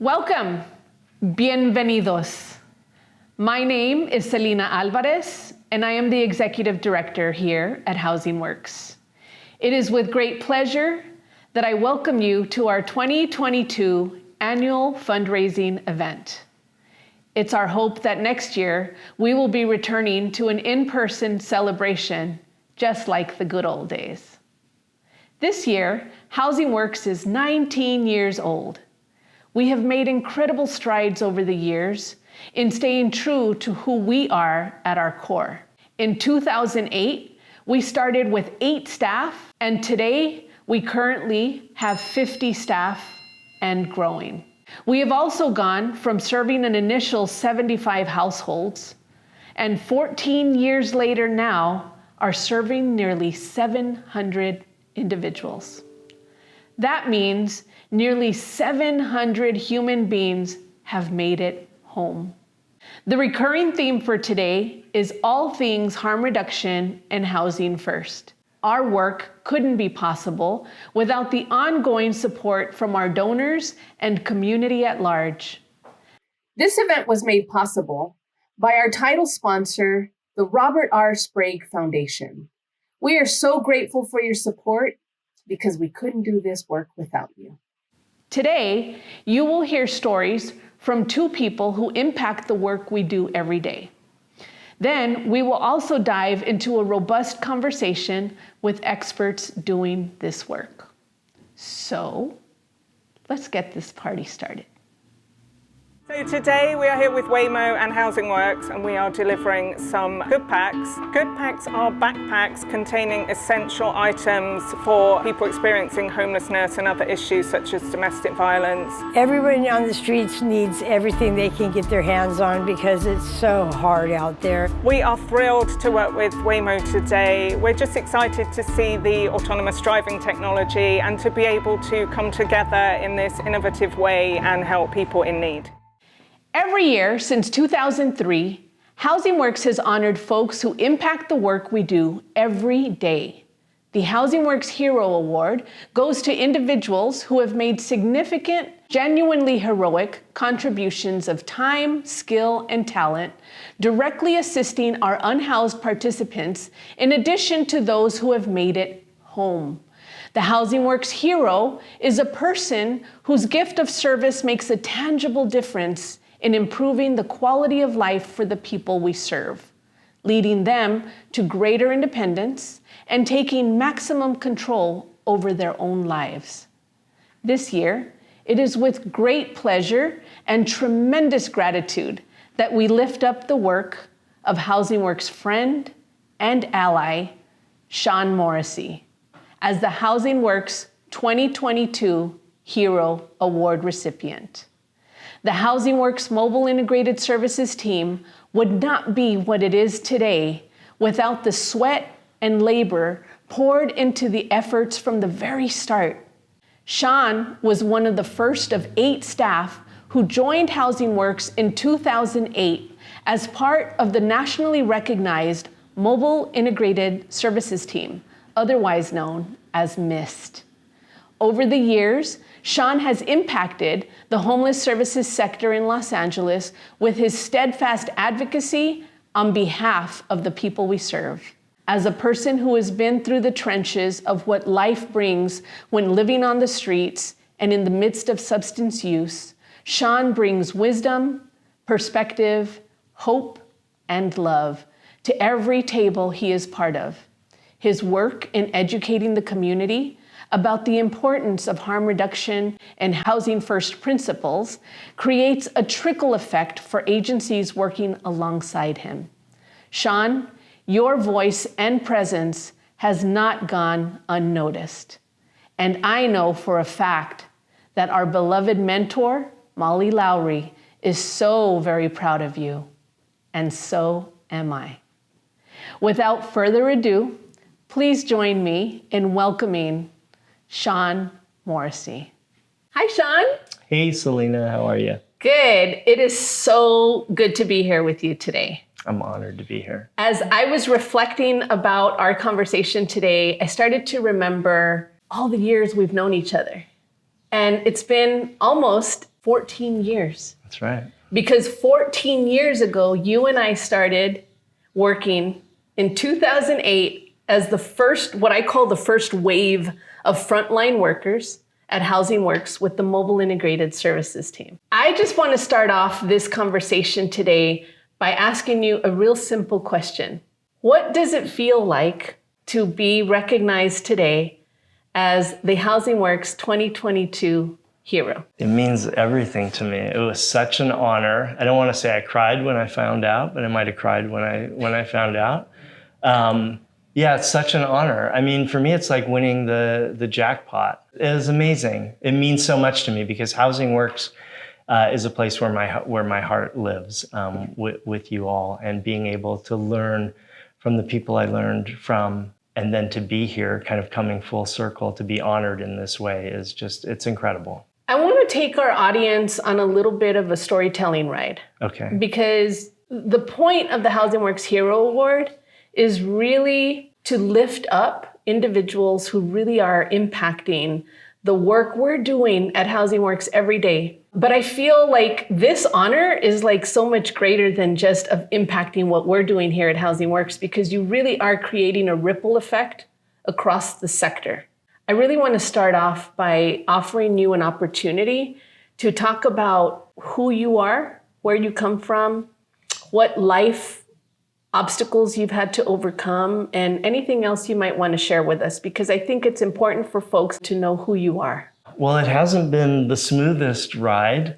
Welcome. Bienvenidos. My name is Celina Alvarez, and I am the Executive Director here at Housing Works. It is with great pleasure that I welcome you to our 2022 Annual Fundraising Event. It's our hope that next year we will be returning to an in-person celebration just like the good old days. This year, Housing Works is 19 years old. We have made incredible strides over the years in staying true to who we are at our core. In 2008, we started with 8 staff, and today we currently have 50 staff and growing. We have also gone from serving an initial 75 households, and 14 years later now are serving nearly 700 individuals. That means nearly 700 human beings have made it home. The recurring theme for today is all things harm reduction and housing first. Our work couldn't be possible without the ongoing support from our donors and community at large. This event was made possible by our title sponsor, the Robert R. Sprague Foundation. We are so grateful for your support because we couldn't do this work without you. Today, you will hear stories from 2 people who impact the work we do every day. Then we will also dive into a robust conversation with experts doing this work. So, let's get this party started. So today we are here with Waymo and Housing Works, and we are delivering some Good Packs. Good Packs are backpacks containing essential items for people experiencing homelessness and other issues such as domestic violence. Everyone on the streets needs everything they can get their hands on because it's so hard out there. We are thrilled to work with Waymo today. We're just excited to see the autonomous driving technology and to be able to come together in this innovative way and help people in need. Every year since 2003, Housing Works has honored folks who impact the work we do every day. The Housing Works Hero Award goes to individuals who have made significant, genuinely heroic contributions of time, skill, and talent, directly assisting our unhoused participants in addition to those who have made it home. The Housing Works Hero is a person whose gift of service makes a tangible difference in improving the quality of life for the people we serve, leading them to greater independence and taking maximum control over their own lives. This year, it is with great pleasure and tremendous gratitude that we lift up the work of Housing Works friend and ally, Shawn Morrissey, as the Housing Works 2022 Hero Award recipient. The Housing Works Mobile Integrated Services team would not be what it is today without the sweat and labor poured into the efforts from the very start. Shawn was one of the first of 8 staff who joined Housing Works in 2008 as part of the nationally recognized Mobile Integrated Services team, otherwise known as MIST. Over the years, Shawn has impacted the homeless services sector in Los Angeles with his steadfast advocacy on behalf of the people we serve. As a person who has been through the trenches of what life brings when living on the streets and in the midst of substance use, Shawn brings wisdom, perspective, hope, and love to every table he is part of. His work in educating the community about the importance of harm reduction and housing first principles creates a trickle effect for agencies working alongside him. Shawn, your voice and presence has not gone unnoticed. And I know for a fact that our beloved mentor, Molly Lowry, is so very proud of you, and so am I. Without further ado, please join me in welcoming Shawn Morrissey. Hi, Shawn. Hey, Celina, how are you? Good. It is so good to be here with you today. I'm honored to be here. As I was reflecting about our conversation today, I started to remember all the years we've known each other. And it's been almost 14 years. That's right. Because 14 years ago, you and I started working in 2008 as the first, what I call the first wave of frontline workers at Housing Works with the Mobile Integrated Services team. I just want to start off this conversation today by asking you a real simple question. What does it feel like to be recognized today as the Housing Works 2022 hero? It means everything to me. It was such an honor. I don't want to say I cried when I found out, but I might have cried when I found out. Yeah, it's such an honor. I mean, for me, it's like winning the jackpot. It is amazing. It means so much to me because Housing Works is a place where my heart lives with you all, and being able to learn from the people I learned from, and then to be here, kind of coming full circle, to be honored in this way is just, it's incredible. I want to take our audience on a little bit of a storytelling ride. Okay. Because the point of the Housing Works Hero Award is really to lift up individuals who really are impacting the work we're doing at Housing Works every day. But I feel like this honor is like so much greater than just of impacting what we're doing here at Housing Works, because you really are creating a ripple effect across the sector. I really want to start off by offering you an opportunity to talk about who you are, where you come from, what life obstacles you've had to overcome, and anything else you might want to share with us, because I think it's important for folks to know who you are. Well, it hasn't been the smoothest ride,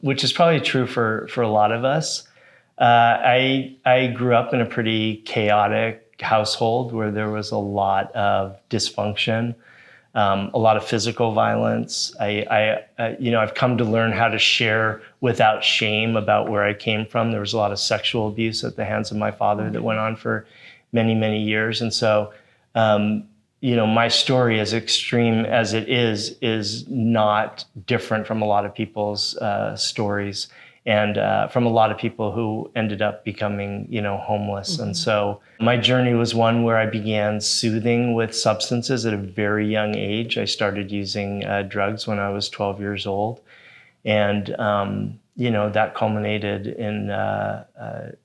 which is probably true for a lot of us. I grew up in a pretty chaotic household where there was a lot of dysfunction, a lot of physical violence. I've come to learn how to share without shame about where I came from. There was a lot of sexual abuse at the hands of my father that went on for many, many years. And so, my story, as extreme as it is not different from a lot of people's stories, and from a lot of people who ended up becoming, homeless. Mm-hmm. And so my journey was one where I began soothing with substances at a very young age. I started using drugs when I was 12 years old. And, that culminated in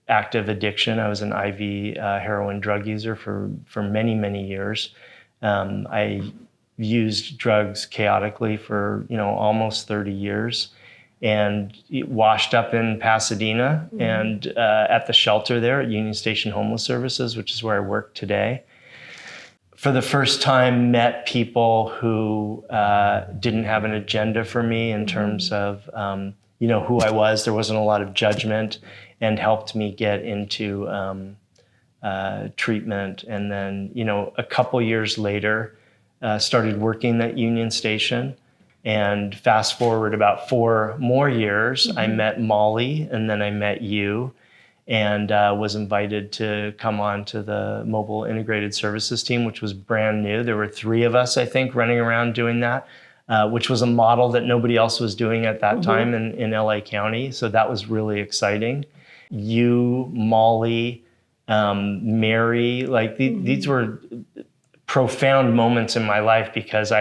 active addiction. I was an IV heroin drug user for many, many years. I used drugs chaotically for, almost 30 years. And washed up in Pasadena, mm-hmm. and at the shelter there at Union Station Homeless Services, which is where I work today. For the first time, met people who didn't have an agenda for me in terms of, who I was. There wasn't a lot of judgment, and helped me get into treatment. And then, a couple years later, started working at Union Station. And fast forward about 4 more years, mm-hmm. I met Molly, and then I met you, and was invited to come on to the Mobile Integrated Services team, which was brand new. There were 3 of us, I think, running around doing that, which was a model that nobody else was doing at that mm-hmm. time in LA County. So that was really exciting. You, Molly, Mary, mm-hmm. these were profound moments in my life, because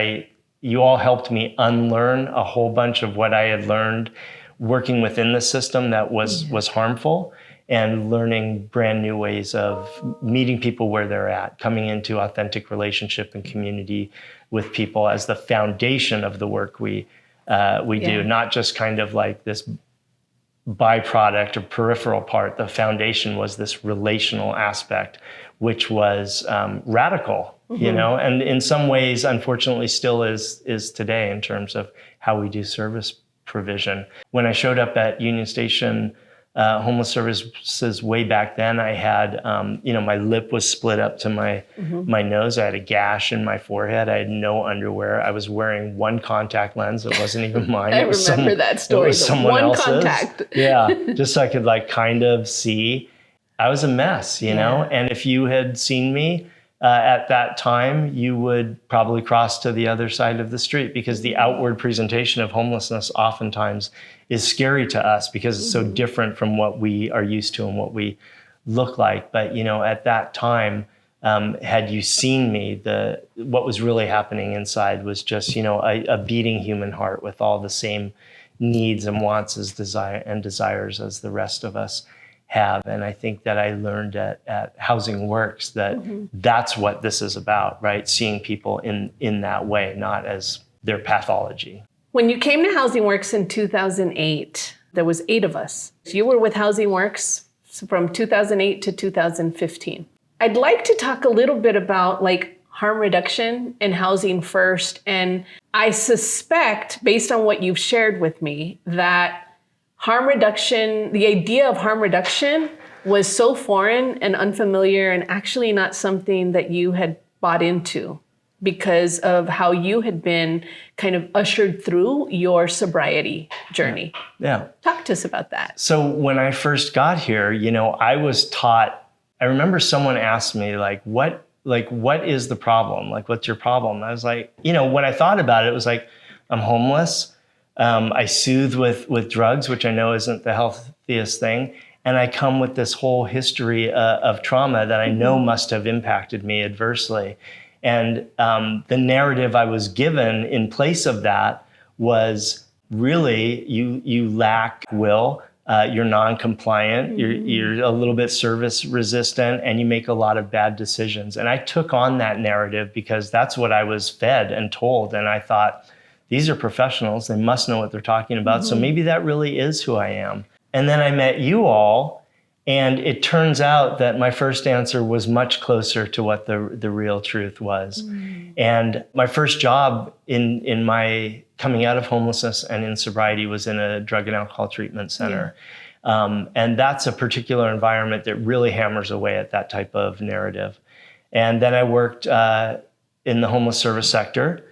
you all helped me unlearn a whole bunch of what I had learned working within the system that was harmful, and learning brand new ways of meeting people where they're at, coming into authentic relationship and community with people as the foundation of the work we do, not just kind of like this byproduct or peripheral part. The foundation was this relational aspect, which was radical. Mm-hmm. And in some ways, unfortunately, still is today in terms of how we do service provision. When I showed up at Union Station Homeless Services way back then, I had, my lip was split up to my nose. I had a gash in my forehead. I had no underwear. I was wearing one contact lens that wasn't even mine. I remember that story. It was someone else's. One contact. Yeah, just so I could kind of see. I was a mess, you know? And if you had seen me at that time, you would probably cross to the other side of the street, because the outward presentation of homelessness oftentimes is scary to us because it's so different from what we are used to and what we look like. But, at that time, had you seen me, what was really happening inside was just, a beating human heart with all the same needs and wants as desires as the rest of us have. And I think that I learned at Housing Works that that's what this is about, right? Seeing people in that way, not as their pathology. When you came to Housing Works in 2008, there was 8 of us. You were with Housing Works from 2008 to 2015. I'd like to talk a little bit about harm reduction and Housing First. And I suspect, based on what you've shared with me, that harm reduction, the idea of harm reduction was so foreign and unfamiliar and actually not something that you had bought into because of how you had been kind of ushered through your sobriety journey. Yeah. Talk to us about that. So when I first got here, I was taught, I remember someone asked me what is the problem? What's your problem? And I was like, when I thought about it, it was like, I'm homeless. I soothe with drugs, which I know isn't the healthiest thing. And I come with this whole history of trauma that I know must have impacted me adversely. And the narrative I was given in place of that was really, you lack will, you're non-compliant, you're a little bit service resistant, and you make a lot of bad decisions. And I took on that narrative because that's what I was fed and told. And I thought, these are professionals, they must know what they're talking about. So maybe that really is who I am. And then I met you all, and it turns out that my first answer was much closer to what the real truth was. And my first job in my coming out of homelessness and in sobriety was in a drug and alcohol treatment center. And that's a particular environment that really hammers away at that type of narrative. And then I worked in the homeless service sector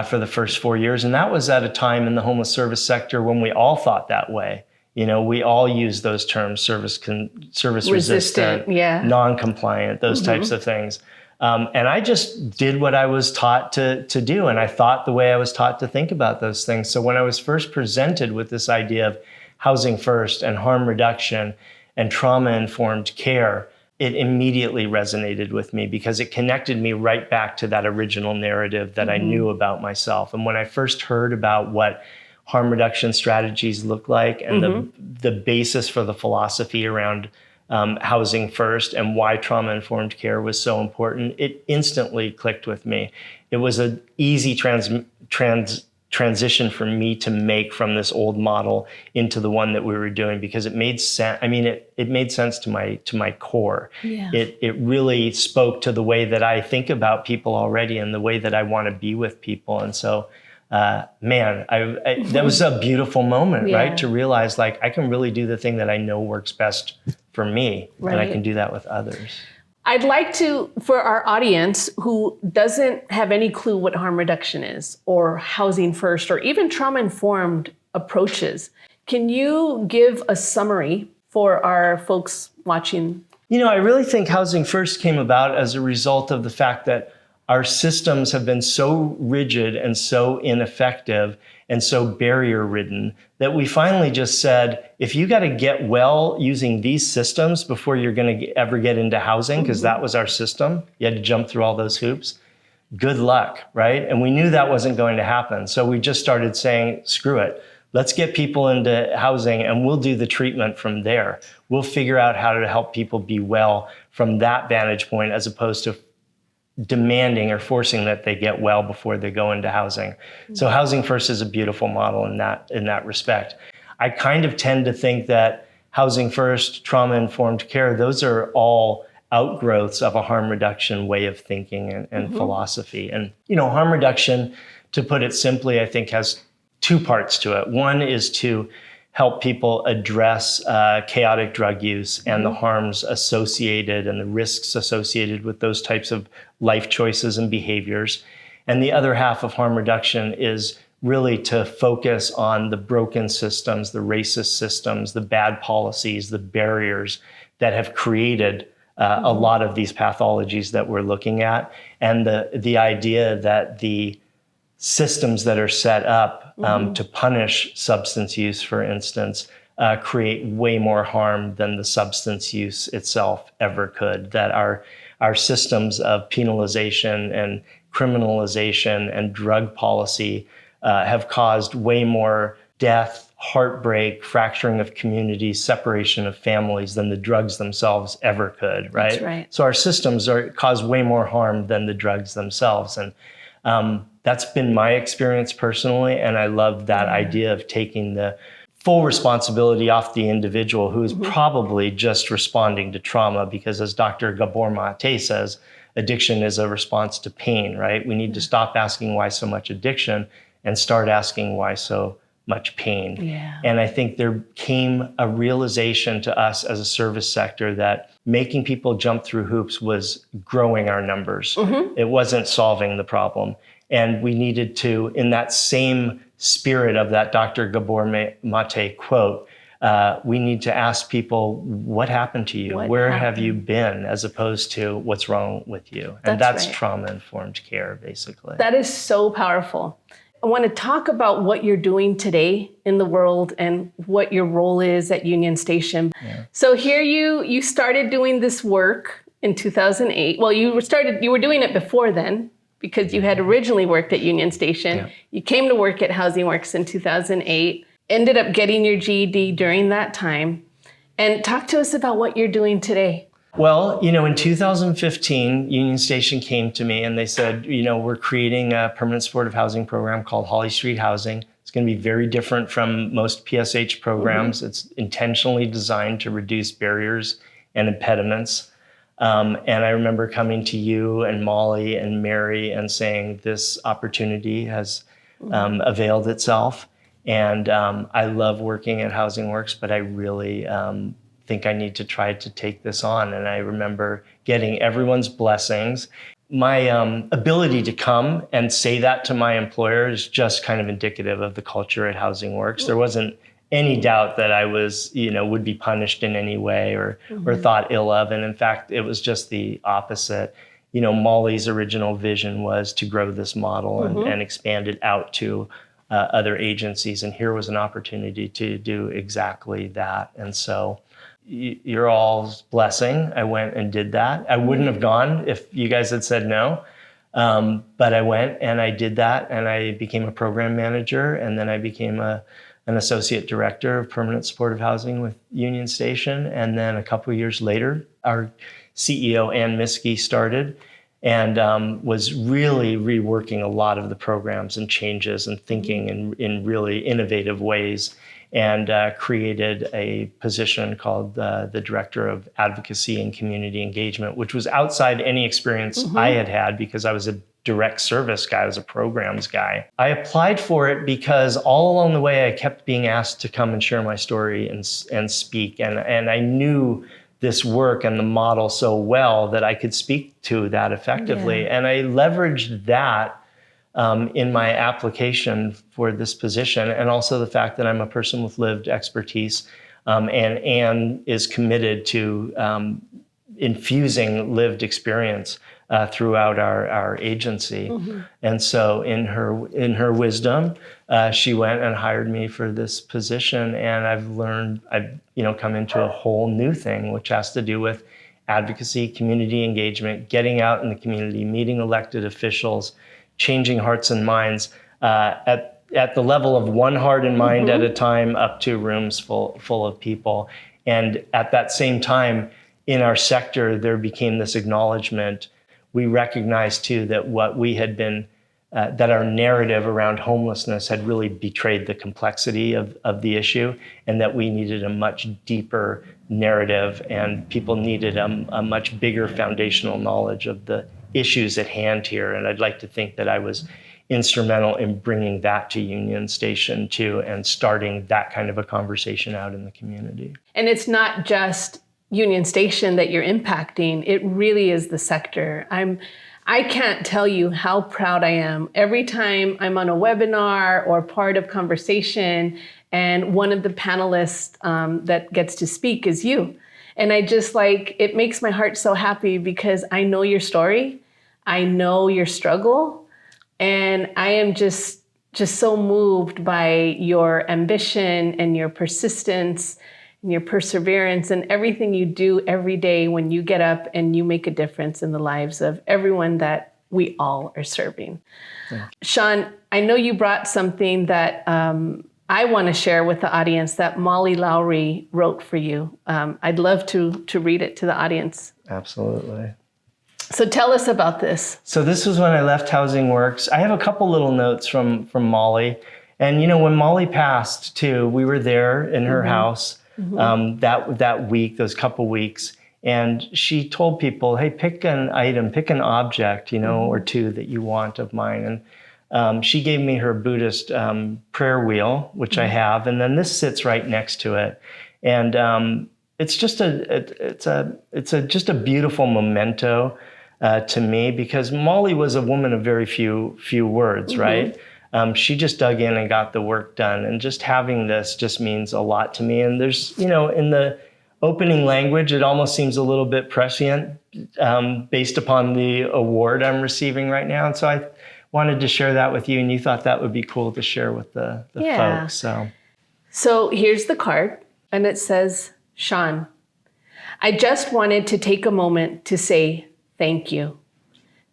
for the first 4 years. And that was at a time in the homeless service sector when we all thought that way. We all use those terms, service resistant, non-compliant, those types of things. And I just did what I was taught to do. And I thought the way I was taught to think about those things. So when I was first presented with this idea of Housing First and harm reduction and trauma-informed care, it immediately resonated with me because it connected me right back to that original narrative that I knew about myself. And when I first heard about what harm reduction strategies look like and the basis for the philosophy around Housing First and why trauma-informed care was so important, it instantly clicked with me. It was an easy transition for me to make from this old model into the one that we were doing because it made sense. I mean, it made sense to my core. Yeah. It really spoke to the way that I think about people already and the way that I want to be with people. And so, that was a beautiful moment, right? To realize I can really do the thing that I know works best for me, and I can do that with others. I'd like to, for our audience who doesn't have any clue what harm reduction is, or Housing First, or even trauma-informed approaches, can you give a summary for our folks watching? I really think Housing First came about as a result of the fact that our systems have been so rigid and so ineffective and so barrier-ridden that we finally just said, if you got to get well using these systems before you're going to ever get into housing, because that was our system, you had to jump through all those hoops, good luck, right? And we knew that wasn't going to happen. So we just started saying, screw it. Let's get people into housing and we'll do the treatment from there. We'll figure out how to help people be well from that vantage point as opposed to demanding or forcing that they get well before they go into housing. So Housing First is a beautiful model in that respect. I kind of tend to think that Housing First, trauma-informed care, those are all outgrowths of a harm reduction way of thinking and philosophy. And, harm reduction, to put it simply, I think has 2 parts to it. One is to help people address chaotic drug use and the harms associated and the risks associated with those types of life choices and behaviors. And the other half of harm reduction is really to focus on the broken systems, the racist systems, the bad policies, the barriers that have created a lot of these pathologies that we're looking at. And the idea that the systems that are set up to punish substance use, for instance, create way more harm than the substance use itself ever could. That our systems of penalization and criminalization and drug policy have caused way more death, heartbreak, fracturing of communities, separation of families than the drugs themselves ever could, right? That's right. So our systems cause way more harm than the drugs themselves. And that's been my experience personally. And I love that idea of taking the full responsibility off the individual who is probably just responding to trauma, because as Dr. Gabor Mate says, addiction is a response to pain, right? We need to stop asking why so much addiction and start asking why so much pain. Yeah. And I think there came a realization to us as a service sector that making people jump through hoops was growing our numbers. It wasn't solving the problem. And we needed to, in that same spirit of that Dr. Gabor Mate quote, we need to ask people, what happened to you? Where have you been? As opposed to what's wrong with you? And that's right. trauma-informed care, basically. That is so powerful. I want to talk about what you're doing today in the world and what your role is at Union Station. Yeah. So here you started doing this work in 2008. Well, you were doing it before then, because you had originally worked at Union Station. Yeah. You came to work at Housing Works in 2008, ended up getting your GED during that time. And talk to us about what you're doing today. Well, in 2015, Union Station came to me and they said, we're creating a permanent supportive housing program called Holly Street Housing. It's going to be very different from most PSH programs. It's intentionally designed to reduce barriers and impediments. And I remember coming to you and Molly and Mary and saying this opportunity has availed itself. And I love working at Housing Works, but I really think I need to try to take this on. And I remember getting everyone's blessings. My ability to come and say that to my employer is just kind of indicative of the culture at Housing Works. There wasn't any doubt that I was, would be punished in any way or thought ill of. And in fact, it was just the opposite. Molly's original vision was to grow this model and expand it out to other agencies. And here was an opportunity to do exactly that. And so your all's blessing, I went and did that. I wouldn't have gone if you guys had said no. But I went and I did that, and I became a program manager, and then I became an associate director of permanent supportive housing with Union Station. And then a couple of years later, our CEO, Ann Miskey, started and was really reworking a lot of the programs and changes and thinking in really innovative ways, and created a position called the Director of Advocacy and Community Engagement, which was outside any experience I had because I was a direct service guy, I was a programs guy. I applied for it because all along the way I kept being asked to come and share my story and speak, and I knew this work and the model so well that I could speak to that effectively. Yeah. And I leveraged that in my application for this position, and also the fact that I'm a person with lived expertise, and Anne is committed to infusing lived experience throughout our agency. And so in her wisdom, she went and hired me for this position, and I've come into a whole new thing, which has to do with advocacy, community engagement, getting out in the community, meeting elected officials, changing hearts and minds at the level of one heart and mind at a time, up to rooms full of people. And at that same time, in our sector, there became this acknowledgement. We recognized too that what we had been, that our narrative around homelessness had really betrayed the complexity of the issue, and that we needed a much deeper narrative, and people needed a much bigger foundational knowledge of the issues at hand here. And I'd like to think that I was instrumental in bringing that to Union Station too, and starting that kind of a conversation out in the community. And it's not just Union Station that you're impacting, it really is the sector. I can't tell you how proud I am every time I'm on a webinar or part of conversation and one of the panelists that gets to speak is you. And it makes my heart so happy because I know your story, I know your struggle, and I am just so moved by your ambition and your persistence and your perseverance and everything you do every day when you get up and you make a difference in the lives of everyone that we all are serving. Yeah. Shawn, I know you brought something that I want to share with the audience that Molly Lowry wrote for you. I'd love to read it to the audience. Absolutely. So tell us about this. So this was when I left Housing Works. I have a couple little notes from Molly. And, you know, when Molly passed too, we were there in her house that week, those couple weeks. And she told people, hey, pick an item, pick an object, you know, or two that you want of mine. And she gave me her Buddhist prayer wheel, which I have. And then this sits right next to it. And it's just just a beautiful memento to me, because Molly was a woman of very few words, right? She just dug in and got the work done. And just having this just means a lot to me. And there's, you know, in the opening language, it almost seems a little bit prescient based upon the award I'm receiving right now. And so I wanted to share that with you, and you thought that would be cool to share with the folks. So here's the card, and it says, Shawn, I just wanted to take a moment to say thank you.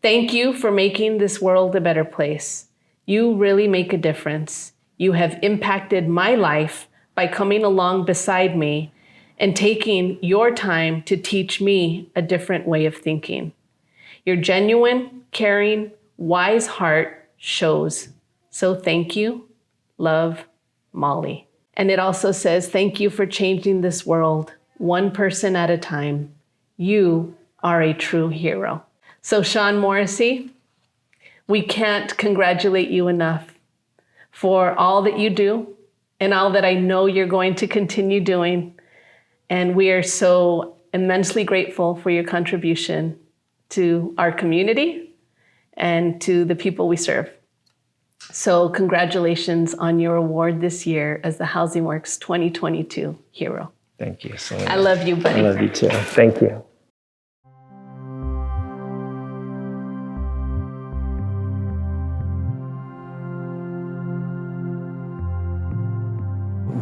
Thank you for making this world a better place. You really make a difference. You have impacted my life by coming along beside me and taking your time to teach me a different way of thinking. Your genuine, caring, wise heart shows. So thank you. Love, Molly. And it also says, thank you for changing this world, one person at a time. You are a true hero. So Shawn Morrissey, we can't congratulate you enough for all that you do and all that I know you're going to continue doing. And we are so immensely grateful for your contribution to our community and to the people we serve. So congratulations on your award this year as the Housing Works 2022 Hero. Thank you, Celina. I love you, buddy. I love you too. Thank you.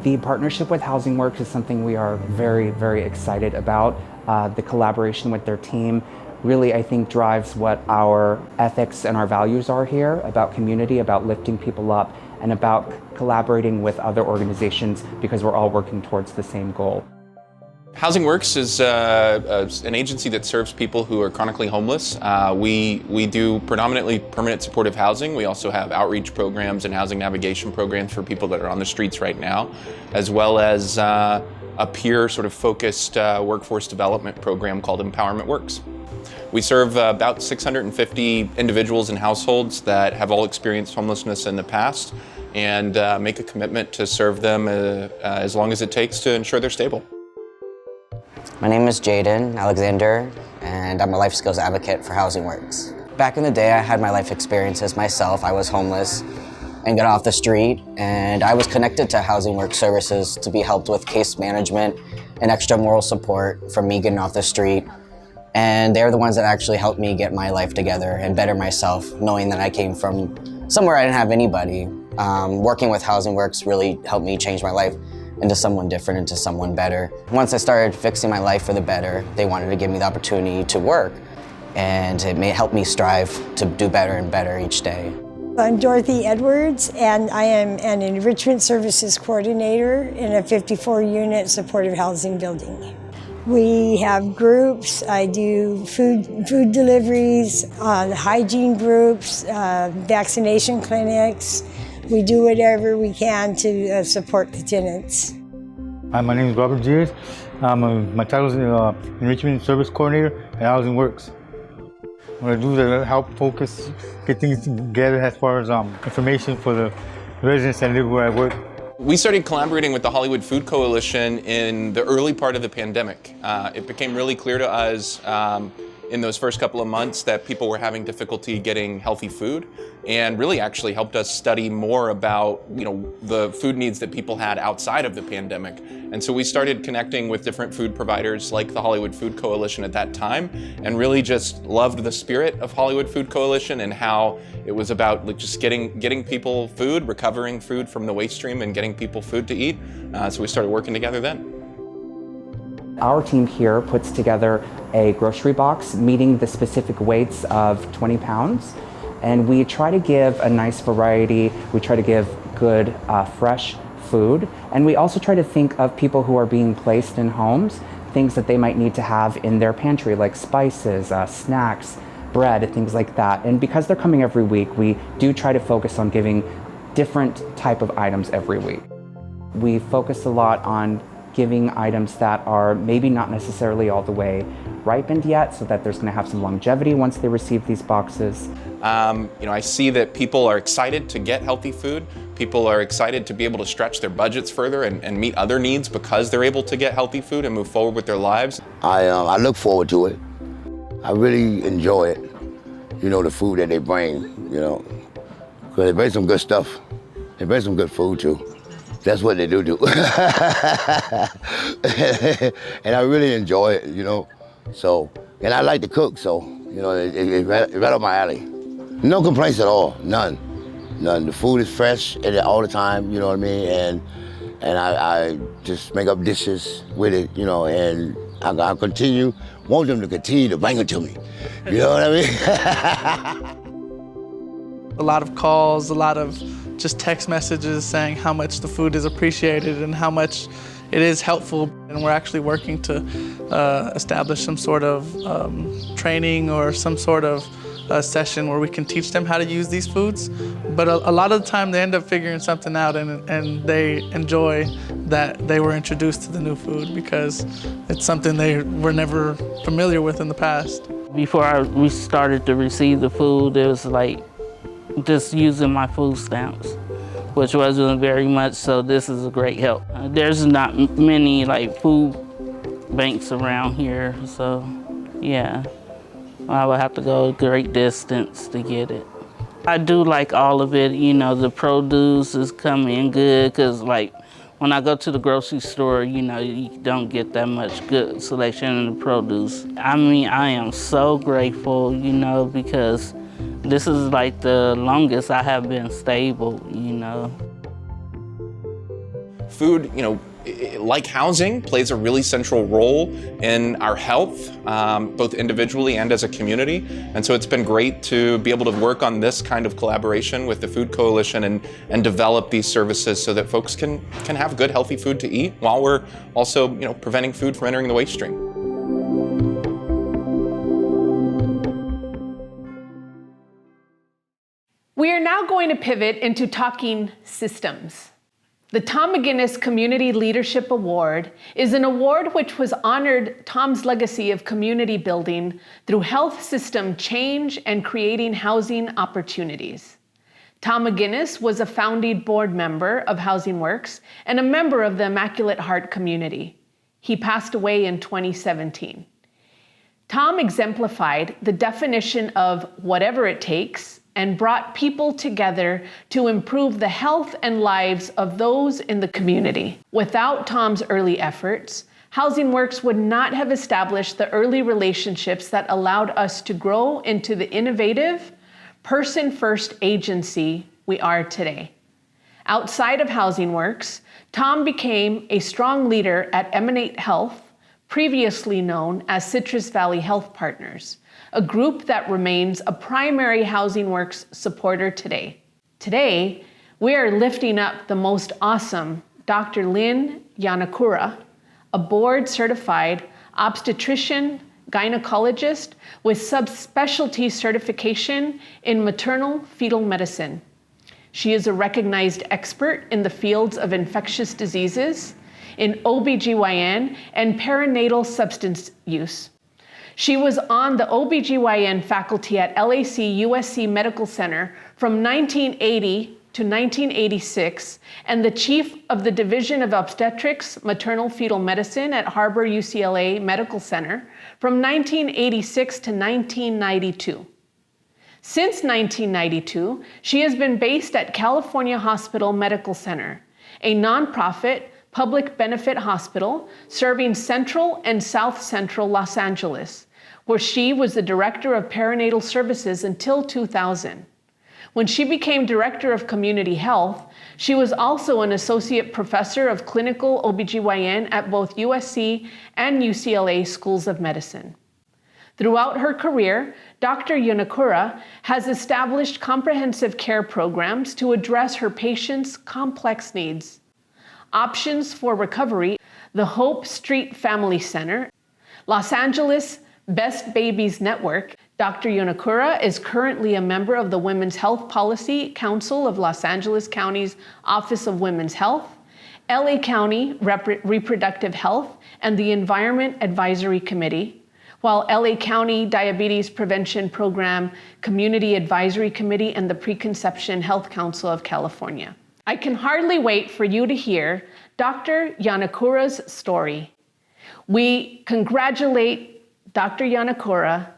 The partnership with Housing Works is something we are very, very excited about. The collaboration with their team really, I think, drives what our ethics and our values are here about community, about lifting people up, and about collaborating with other organizations because we're all working towards the same goal. Housing Works is an agency that serves people who are chronically homeless. We do predominantly permanent supportive housing. We also have outreach programs and housing navigation programs for people that are on the streets right now, as well as a peer sort of focused workforce development program called Empowerment Works. We serve about 650 individuals and households that have all experienced homelessness in the past, and make a commitment to serve them as long as it takes to ensure they're stable. My name is Jaden Alexander, and I'm a life skills advocate for Housing Works. Back in the day, I had my life experiences myself. I was homeless and got off the street, and I was connected to Housing Works services to be helped with case management and extra moral support from me getting off the street. And they're the ones that actually helped me get my life together and better myself, knowing that I came from somewhere I didn't have anybody. Working with Housing Works really helped me change my life into someone different, into someone better. Once I started fixing my life for the better, they wanted to give me the opportunity to work, and it help me strive to do better and better each day. I'm Dorothy Edwards, and I am an Enrichment Services Coordinator in a 54-unit supportive housing building. We have groups. I do food deliveries, hygiene groups, vaccination clinics. We do whatever we can to support the tenants. Hi, my name is Robert Diaz. My title is Enrichment Service Coordinator at Housing Works. What I do is help focus, get things together as far as information for the residents that live where I work. We started collaborating with the Hollywood Food Coalition in the early part of the pandemic. It became really clear to us in those first couple of months that people were having difficulty getting healthy food, and really actually helped us study more about, you know, the food needs that people had outside of the pandemic. And so we started connecting with different food providers like the Hollywood Food Coalition at that time, and really just loved the spirit of Hollywood Food Coalition and how it was about like just getting people food, recovering food from the waste stream, and getting people food to eat. So we started working together then. Our team here puts together a grocery box meeting the specific weights of 20 pounds. And we try to give a nice variety. We try to give good, fresh food. And we also try to think of people who are being placed in homes, things that they might need to have in their pantry, like spices, snacks, bread, things like that. And because they're coming every week, we do try to focus on giving different type of items every week. We focus a lot on giving items that are maybe not necessarily all the way ripened yet, so that there's going to have some longevity once they receive these boxes. I see that people are excited to get healthy food. People are excited to be able to stretch their budgets further and meet other needs because they're able to get healthy food and move forward with their lives. I look forward to it. I really enjoy it. The food that they bring, because they bring some good stuff. They bring some good food too. That's what they do. And I really enjoy it, So, and I like to cook, so, it's right up my alley. No complaints at all, none. The food is fresh all the time, you know what I mean? And I just make up dishes with it, and I want them to continue to bring it to me. You know what I mean? A lot of calls, a lot of just text messages saying how much the food is appreciated and how much it is helpful. And we're actually working to establish some sort of training or some sort of session where we can teach them how to use these foods. But a lot of the time they end up figuring something out and they enjoy that they were introduced to the new food because it's something they were never familiar with in the past. Before we started to receive the food, it was like just using my food stamps, which wasn't very much, so this is a great help. There's not many food banks around here, so yeah, I would have to go a great distance to get it. I do like all of it, the produce is coming good, because when I go to the grocery store, you don't get that much good selection in the produce. I am so grateful, because this is the longest I have been stable, Food, like housing, plays a really central role in our health, both individually and as a community. And so it's been great to be able to work on this kind of collaboration with the Food Coalition and develop these services so that folks can have good, healthy food to eat while we're also, preventing food from entering the waste stream. We are now going to pivot into talking systems. The Tom McGuiness Community Leadership Award is an award which was honored Tom's legacy of community building through health system change and creating housing opportunities. Tom McGuiness was a founding board member of Housing Works and a member of the Immaculate Heart community. He passed away in 2017. Tom exemplified the definition of whatever it takes and brought people together to improve the health and lives of those in the community. Without Tom's early efforts, Housing Works would not have established the early relationships that allowed us to grow into the innovative, person-first agency we are today. Outside of Housing Works, Tom became a strong leader at Emanate Health, previously known as Citrus Valley Health Partners, a group that remains a primary Housing Works supporter today. Today, we are lifting up the most awesome Dr. Lynn Yonekura, a board-certified obstetrician, gynecologist with subspecialty certification in maternal fetal medicine. She is a recognized expert in the fields of infectious diseases, in OBGYN, and perinatal substance use. She was on the OBGYN faculty at LAC USC Medical Center from 1980 to 1986, and the chief of the Division of Obstetrics, Maternal Fetal Medicine at Harbor UCLA Medical Center from 1986 to 1992. Since 1992, she has been based at California Hospital Medical Center, a nonprofit public benefit hospital serving Central and South Central Los Angeles, where she was the director of perinatal services until 2000. When she became director of community health, she was also an associate professor of clinical OBGYN at both USC and UCLA schools of medicine. Throughout her career, Dr. Yonekura has established comprehensive care programs to address her patients' complex needs. Options for Recovery, the Hope Street Family Center, Los Angeles Best Babies Network. Dr. Yonekura is currently a member of the Women's Health Policy Council of Los Angeles County's Office of Women's Health, LA County Reproductive Health, and the Environment Advisory Committee, while LA County Diabetes Prevention Program Community Advisory Committee and the Preconception Health Council of California. I can hardly wait for you to hear Dr. Yonekura's story. We congratulate Dr. Yonekura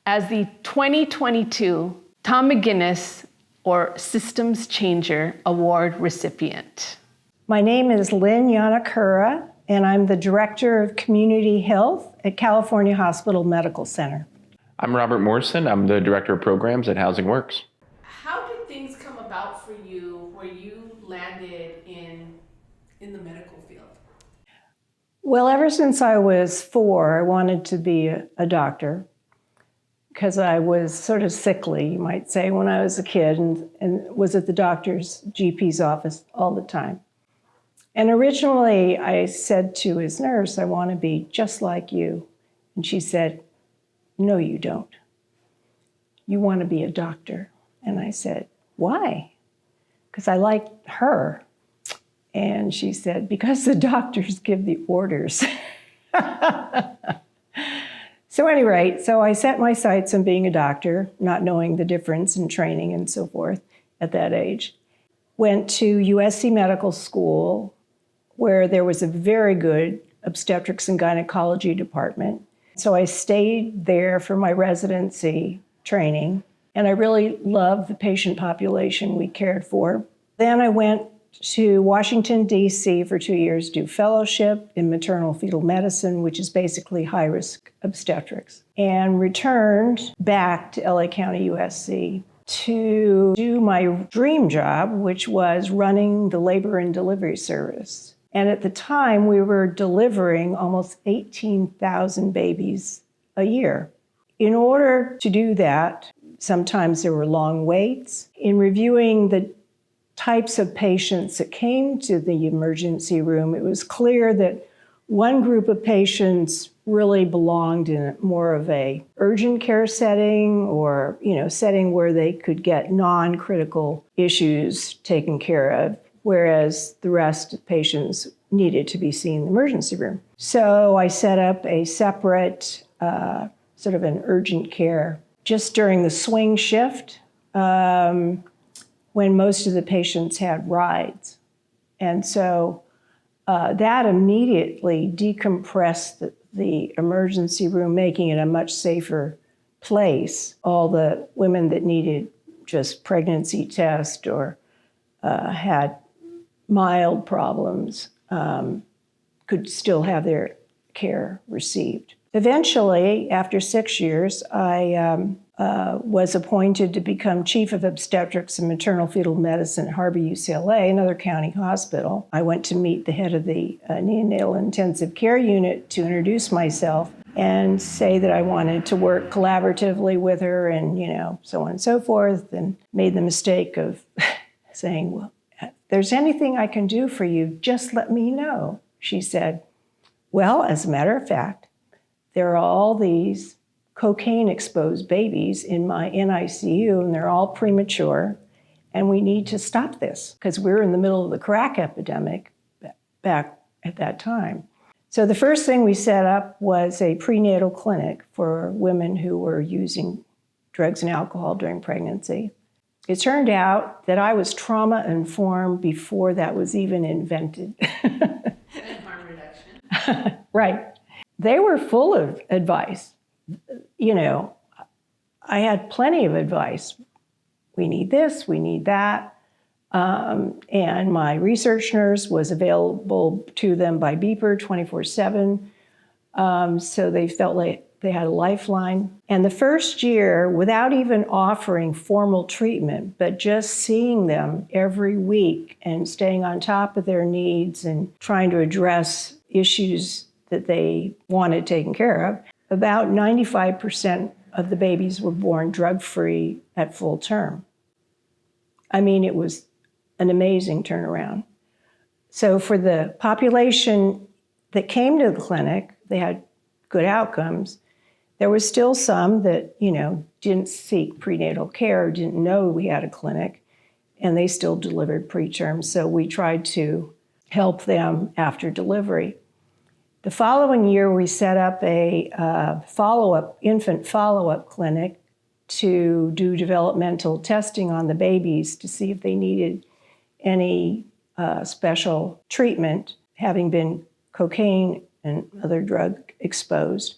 as the 2022 Tom McGuiness or Systems Changer Award recipient. My name is Lynn Yonekura, and I'm the Director of Community Health at California Hospital Medical Center. I'm Robert Morrison. I'm the Director of Programs at Housing Works. How did things come about for you where you landed in the medical field? Well, ever since I was 4, I wanted to be a doctor because I was sort of sickly, you might say, when I was a kid and was at the doctor's GP's office all the time. And originally I said to his nurse, I want to be just like you. And she said, no, you don't. You want to be a doctor. And I said, why? Because I liked her. And she said, because the doctors give the orders. So at any rate, so I set my sights on being a doctor, not knowing the difference in training and so forth at that age. Went to USC Medical School, where there was a very good obstetrics and gynecology department. So I stayed there for my residency training, and I really loved the patient population we cared for. Then I went to Washington, D.C. for 2 years to do fellowship in maternal fetal medicine, which is basically high-risk obstetrics, and returned back to LA County, USC to do my dream job, which was running the labor and delivery service. And at the time, we were delivering almost 18,000 babies a year. In order to do that, sometimes there were long waits. In reviewing the types of patients that came to the emergency room, it was clear that one group of patients really belonged in more of a urgent care setting or, setting where they could get non-critical issues taken care of, whereas the rest of patients needed to be seen in the emergency room. So I set up a separate sort of an urgent care just during the swing shift when most of the patients had rides. And so that immediately decompressed the emergency room, making it a much safer place. All the women that needed just pregnancy test or had mild problems could still have their care received. Eventually, after 6 years, I was appointed to become Chief of Obstetrics and Maternal Fetal Medicine at Harbor UCLA, another county hospital. I went to meet the head of the neonatal intensive care unit to introduce myself and say that I wanted to work collaboratively with her and, so on and so forth, and made the mistake of saying, well, if there's anything I can do for you, just let me know. She said, well, as a matter of fact, there are all these cocaine-exposed babies in my NICU, and they're all premature, and we need to stop this because we're in the middle of the crack epidemic back at that time. So the first thing we set up was a prenatal clinic for women who were using drugs and alcohol during pregnancy. It turned out that I was trauma-informed before that was even invented. And harm reduction. Right. They were full of advice. I had plenty of advice. We need this, we need that. And my research nurse was available to them by beeper 24/7. So they felt like they had a lifeline. And the first year, without even offering formal treatment, but just seeing them every week and staying on top of their needs and trying to address issues that they wanted taken care of, about 95% of the babies were born drug-free at full term. I mean, it was an amazing turnaround. So for the population that came to the clinic, they had good outcomes. There was still some that, didn't seek prenatal care, didn't know we had a clinic, and they still delivered preterm. So we tried to help them after delivery. The following year, we set up a infant follow-up clinic to do developmental testing on the babies to see if they needed any special treatment, having been cocaine and other drug exposed.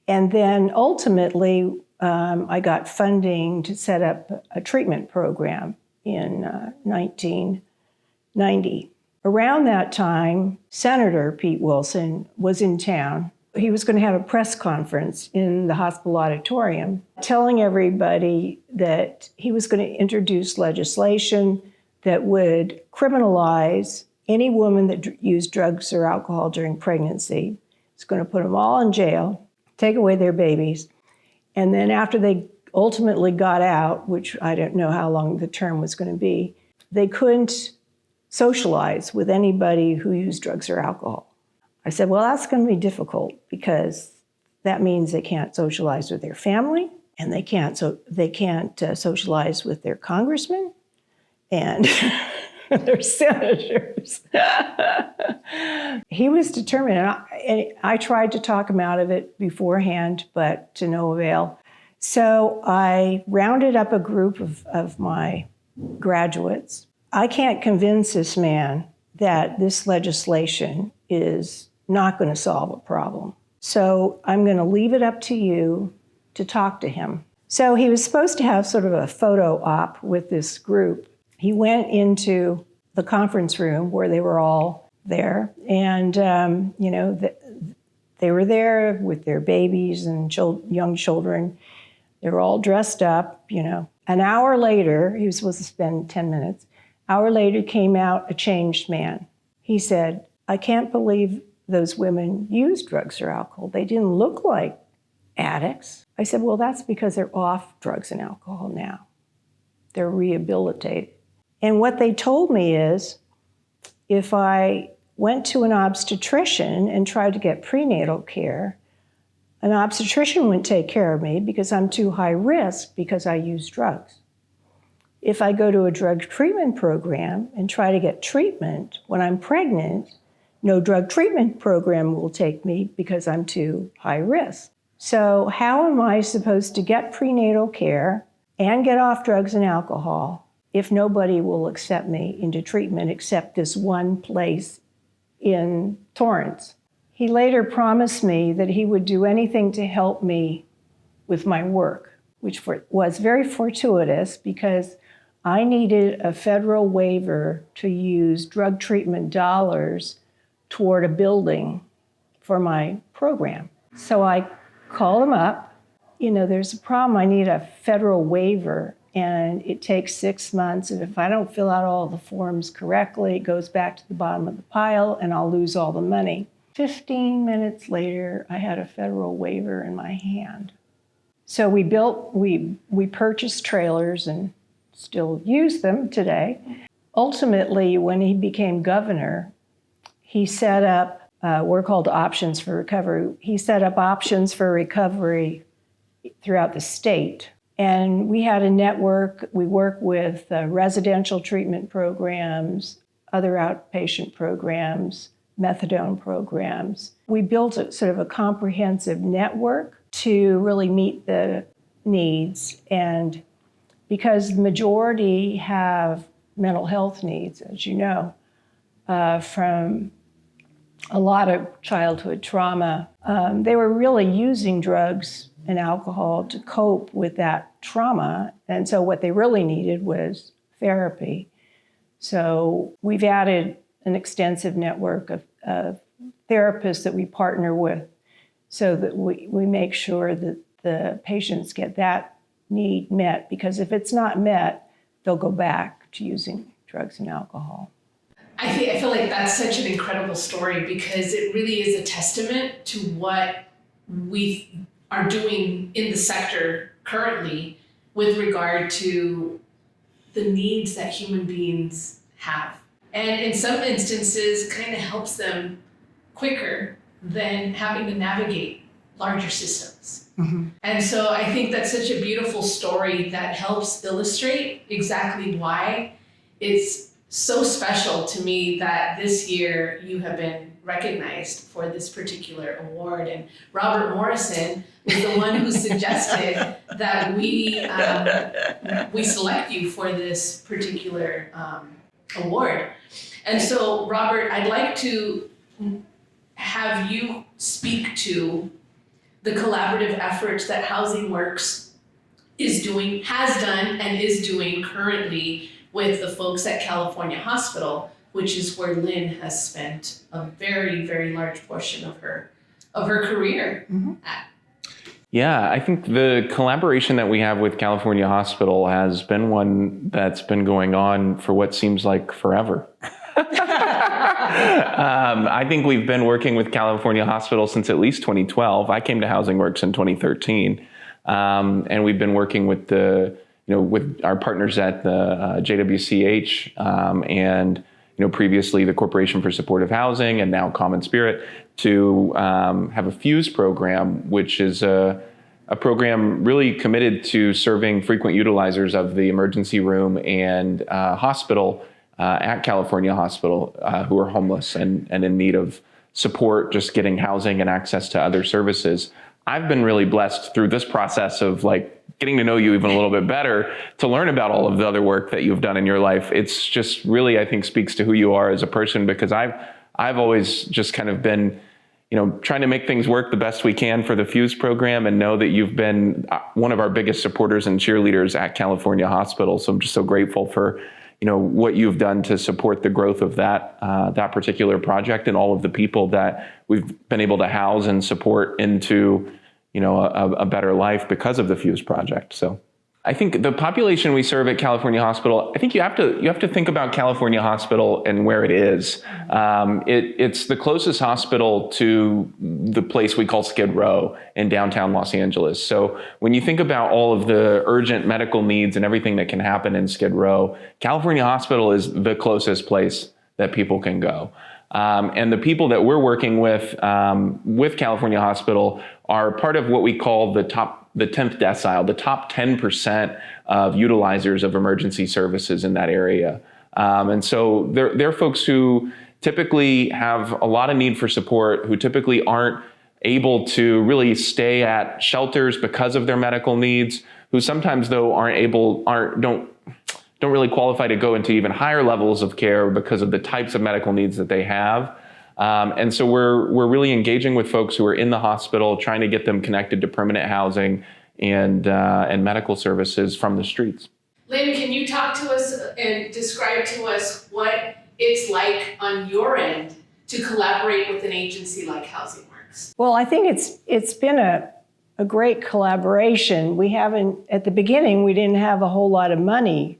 And then ultimately, I got funding to set up a treatment program in 1990. Around that time, Senator Pete Wilson was in town. He was going to have a press conference in the hospital auditorium, telling everybody that he was going to introduce legislation that would criminalize any woman that used drugs or alcohol during pregnancy. It's going to put them all in jail, take away their babies, and then after they ultimately got out, which I don't know how long the term was going to be, they couldn't socialize with anybody who used drugs or alcohol. I said, well, that's going to be difficult because that means they can't socialize with their family and they can't socialize with their congressmen and their senators. He was determined, and I tried to talk him out of it beforehand, but to no avail. So I rounded up a group of my graduates. I can't convince this man that this legislation is not going to solve a problem. So I'm going to leave it up to you to talk to him. So he was supposed to have sort of a photo op with this group. He went into the conference room where they were all there, and they were there with their babies and young children. They were all dressed up, An hour later, he was supposed to spend 10 minutes. Hour later came out a changed man. He said, I can't believe those women used drugs or alcohol. They didn't look like addicts. I said, well, that's because they're off drugs and alcohol now. They're rehabilitated. And what they told me is, if I went to an obstetrician and tried to get prenatal care, an obstetrician wouldn't take care of me because I'm too high risk because I use drugs. If I go to a drug treatment program and try to get treatment when I'm pregnant, no drug treatment program will take me because I'm too high risk. So how am I supposed to get prenatal care and get off drugs and alcohol if nobody will accept me into treatment except this one place in Torrance? He later promised me that he would do anything to help me with my work, which was very fortuitous because I needed a federal waiver to use drug treatment dollars toward a building for my program. So I called him up. There's a problem. I need a federal waiver, and it takes 6 months. And if I don't fill out all the forms correctly, it goes back to the bottom of the pile, and I'll lose all the money. 15 minutes later, I had a federal waiver in my hand. So we purchased trailers and still use them today. Ultimately, when he became governor, he set up, we're called Options for Recovery. He set up Options for Recovery throughout the state. And we had a network. We work with residential treatment programs, other outpatient programs, methadone programs. We built sort of a comprehensive network to really meet the needs. And because the majority have mental health needs, as you know, from a lot of childhood trauma, they were really using drugs and alcohol to cope with that trauma. And so what they really needed was therapy. So we've added an extensive network of therapists that we partner with so that we make sure that the patients get that need met, because if it's not met, they'll go back to using drugs and alcohol. I feel like that's such an incredible story because it really is a testament to what we are doing in the sector currently with regard to the needs that human beings have. and in some instances kind of helps them quicker than having to navigate larger systems. And so I think that's such a beautiful story that helps illustrate exactly why it's so special to me that this year you have been recognized for this particular award. And Robert Morrison was the one who suggested that we select you for this particular award. And so, Robert, I'd like to have you speak to the collaborative efforts that Housing Works is doing, has done, and is doing currently with the folks at California Hospital, which is where Lynn has spent a very, very large portion of her career at. Yeah, I think the collaboration that we have with California Hospital has been one that's been going on for what seems like forever. I think we've been working with California Hospital since at least 2012. I came to Housing Works in 2013, and we've been working with with our partners at the JWCH and previously the Corporation for Supportive Housing and now Common Spirit to have a FUSE program, which is a program really committed to serving frequent utilizers of the emergency room and hospital at California Hospital who are homeless and in need of support, just getting housing and access to other services. I've been really blessed through this process of getting to know you even a little bit better to learn about all of the other work that you've done in your life. It's just really, I think, speaks to who you are as a person, because I've always just kind of been, trying to make things work the best we can for the FUSE program, and know that you've been one of our biggest supporters and cheerleaders at California Hospital. So I'm just so grateful for, what you've done to support the growth of that particular project and all of the people that we've been able to house and support into, a better life because of the FUSE project. So I think the population we serve at California Hospital, I think you have to think about California Hospital and where it is. It's the closest hospital to the place we call Skid Row in downtown Los Angeles. So when you think about all of the urgent medical needs and everything that can happen in Skid Row, California Hospital is the closest place that people can go. And the people that we're working with California Hospital are part of what we call the 10th decile, the top 10% of utilizers of emergency services in that area. And so they're folks who typically have a lot of need for support, who typically aren't able to really stay at shelters because of their medical needs, who sometimes though don't really qualify to go into even higher levels of care because of the types of medical needs that they have. And so we're really engaging with folks who are in the hospital, trying to get them connected to permanent housing and medical services from the streets. Lynn, can you talk to us and describe to us what it's like on your end to collaborate with an agency like Housing Works? Well, I think it's been a great collaboration. At the beginning, we didn't have a whole lot of money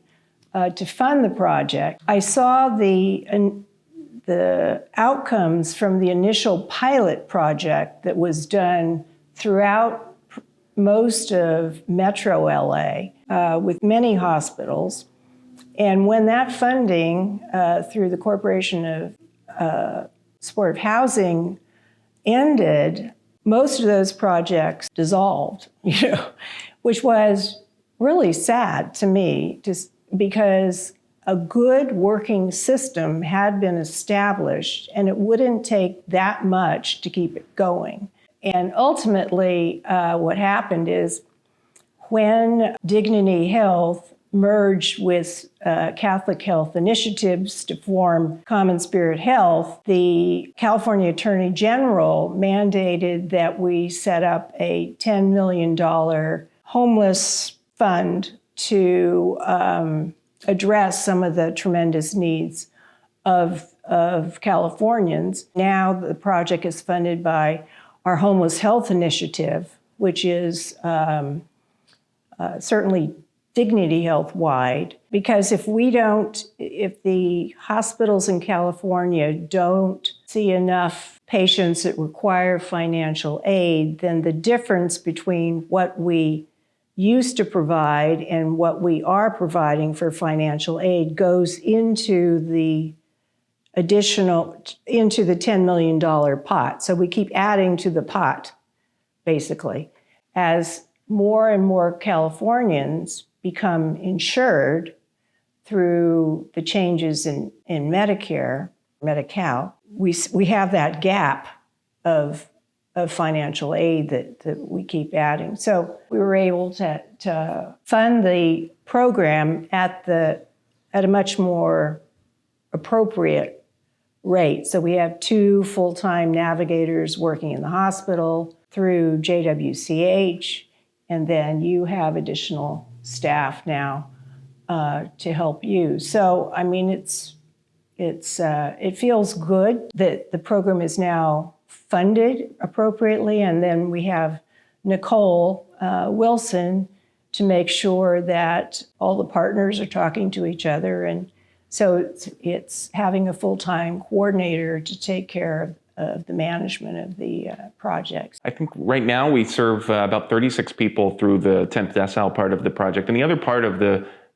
to fund the project. I saw the outcomes from the initial pilot project that was done throughout most of Metro LA with many hospitals. And when that funding through the Corporation of Supportive Housing ended, most of those projects dissolved, which was really sad to me, just because a good working system had been established and it wouldn't take that much to keep it going. And ultimately, what happened is when Dignity Health merged with Catholic Health Initiatives to form Common Spirit Health, the California Attorney General mandated that we set up a $10 million homeless fund to address some of the tremendous needs of Californians. Now the project is funded by our Homeless Health Initiative, which is certainly Dignity Health wide, because if the hospitals in California don't see enough patients that require financial aid, then the difference between what we used to provide and what we are providing for financial aid goes into the additional into the $10 million pot. So we keep adding to the pot, basically, as more and more Californians become insured through the changes in Medicare, Medi-Cal. We have that gap of financial aid that we keep adding. So we were able to fund the program at a much more appropriate rate. So we have 2 full-time navigators working in the hospital through JWCH, and then you have additional staff now to help you. So, I mean, it feels good that the program is now funded appropriately, and then we have Nicole Wilson to make sure that all the partners are talking to each other, and so it's having a full-time coordinator to take care of the management of the projects. I think right now we serve about 36 people through the 10th decile part of the project, and the other part of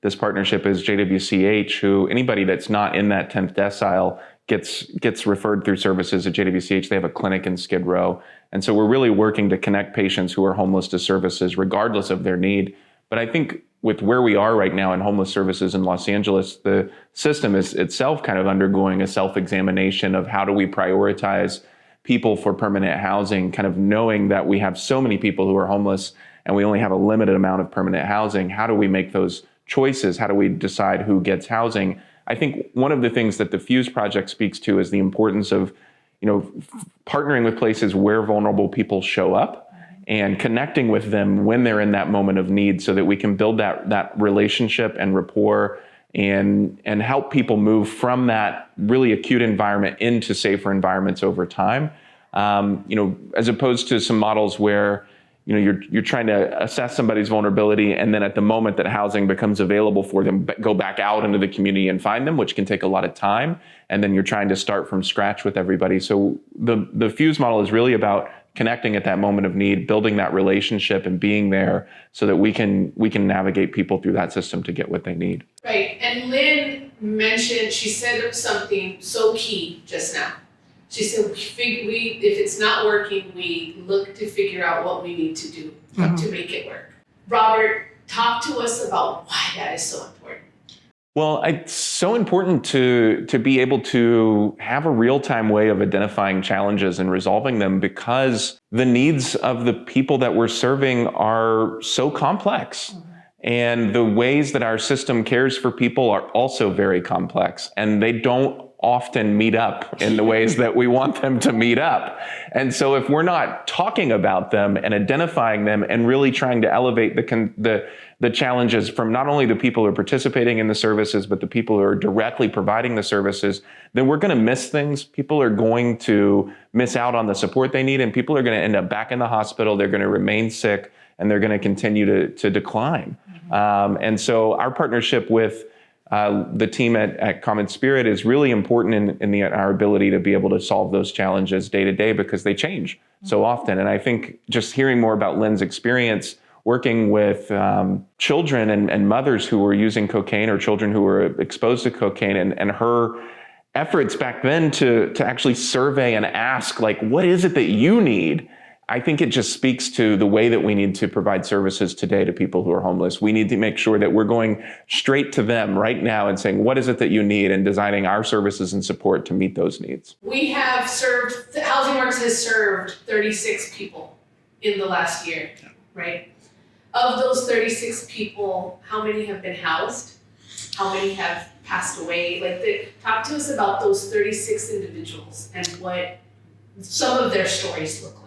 this partnership is JWCH, who anybody that's not in that 10th decile gets referred through services at JWCH. They have a clinic in Skid Row. And so we're really working to connect patients who are homeless to services regardless of their need. But I think with where we are right now in homeless services in Los Angeles, the system is itself kind of undergoing a self-examination of how do we prioritize people for permanent housing, kind of knowing that we have so many people who are homeless and we only have a limited amount of permanent housing. How do we make those choices? How do we decide who gets housing? I think one of the things that the Fuse project speaks to is the importance of, partnering with places where vulnerable people show up and connecting with them when they're in that moment of need so that we can build that relationship and rapport and help people move from that really acute environment into safer environments over time. As opposed to some models where you're trying to assess somebody's vulnerability, and then at the moment that housing becomes available for them, go back out into the community and find them, which can take a lot of time. And then you're trying to start from scratch with everybody. So the Fuse model is really about connecting at that moment of need, building that relationship and being there so that we can navigate people through that system to get what they need. Right, and Lynn mentioned, she said something so key just now. She said, if it's not working, we look to figure out what we need to do to make it work. Robert, talk to us about why that is so important. Well, it's so important to be able to have a real-time way of identifying challenges and resolving them, because the needs of the people that we're serving are so complex. And the ways that our system cares for people are also very complex, and they don't often meet up in the ways that we want them to meet up. And so if we're not talking about them and identifying them and really trying to elevate the challenges from not only the people who are participating in the services, but the people who are directly providing the services, then we're going to miss things. People are going to miss out on the support they need, and people are going to end up back in the hospital. They're going to remain sick, and they're going to continue to decline. And so our partnership with the team at Common Spirit is really important in our ability to be able to solve those challenges day to day, because they change so often. And I think just hearing more about Lynn's experience working with children and mothers who were using cocaine, or children who were exposed to cocaine, and her efforts back then to actually survey and ask, like, what is it that you need? I think it just speaks to the way that we need to provide services today to people who are homeless. We need to make sure that we're going straight to them right now and saying, what is it that you need, and designing our services and support to meet those needs. We have served, Housing Works has served 36 people in the last year, right? Of those 36 people, how many have been housed? How many have passed away? Talk to us about those 36 individuals and what some of their stories look like.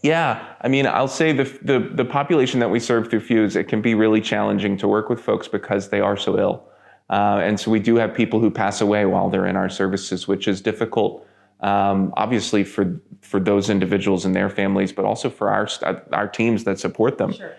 Yeah, I mean, I'll say the population that we serve through Fuse, it can be really challenging to work with folks because they are so ill. And so we do have people who pass away while they're in our services, which is difficult, obviously for those individuals and their families, but also for our teams that support them. Sure.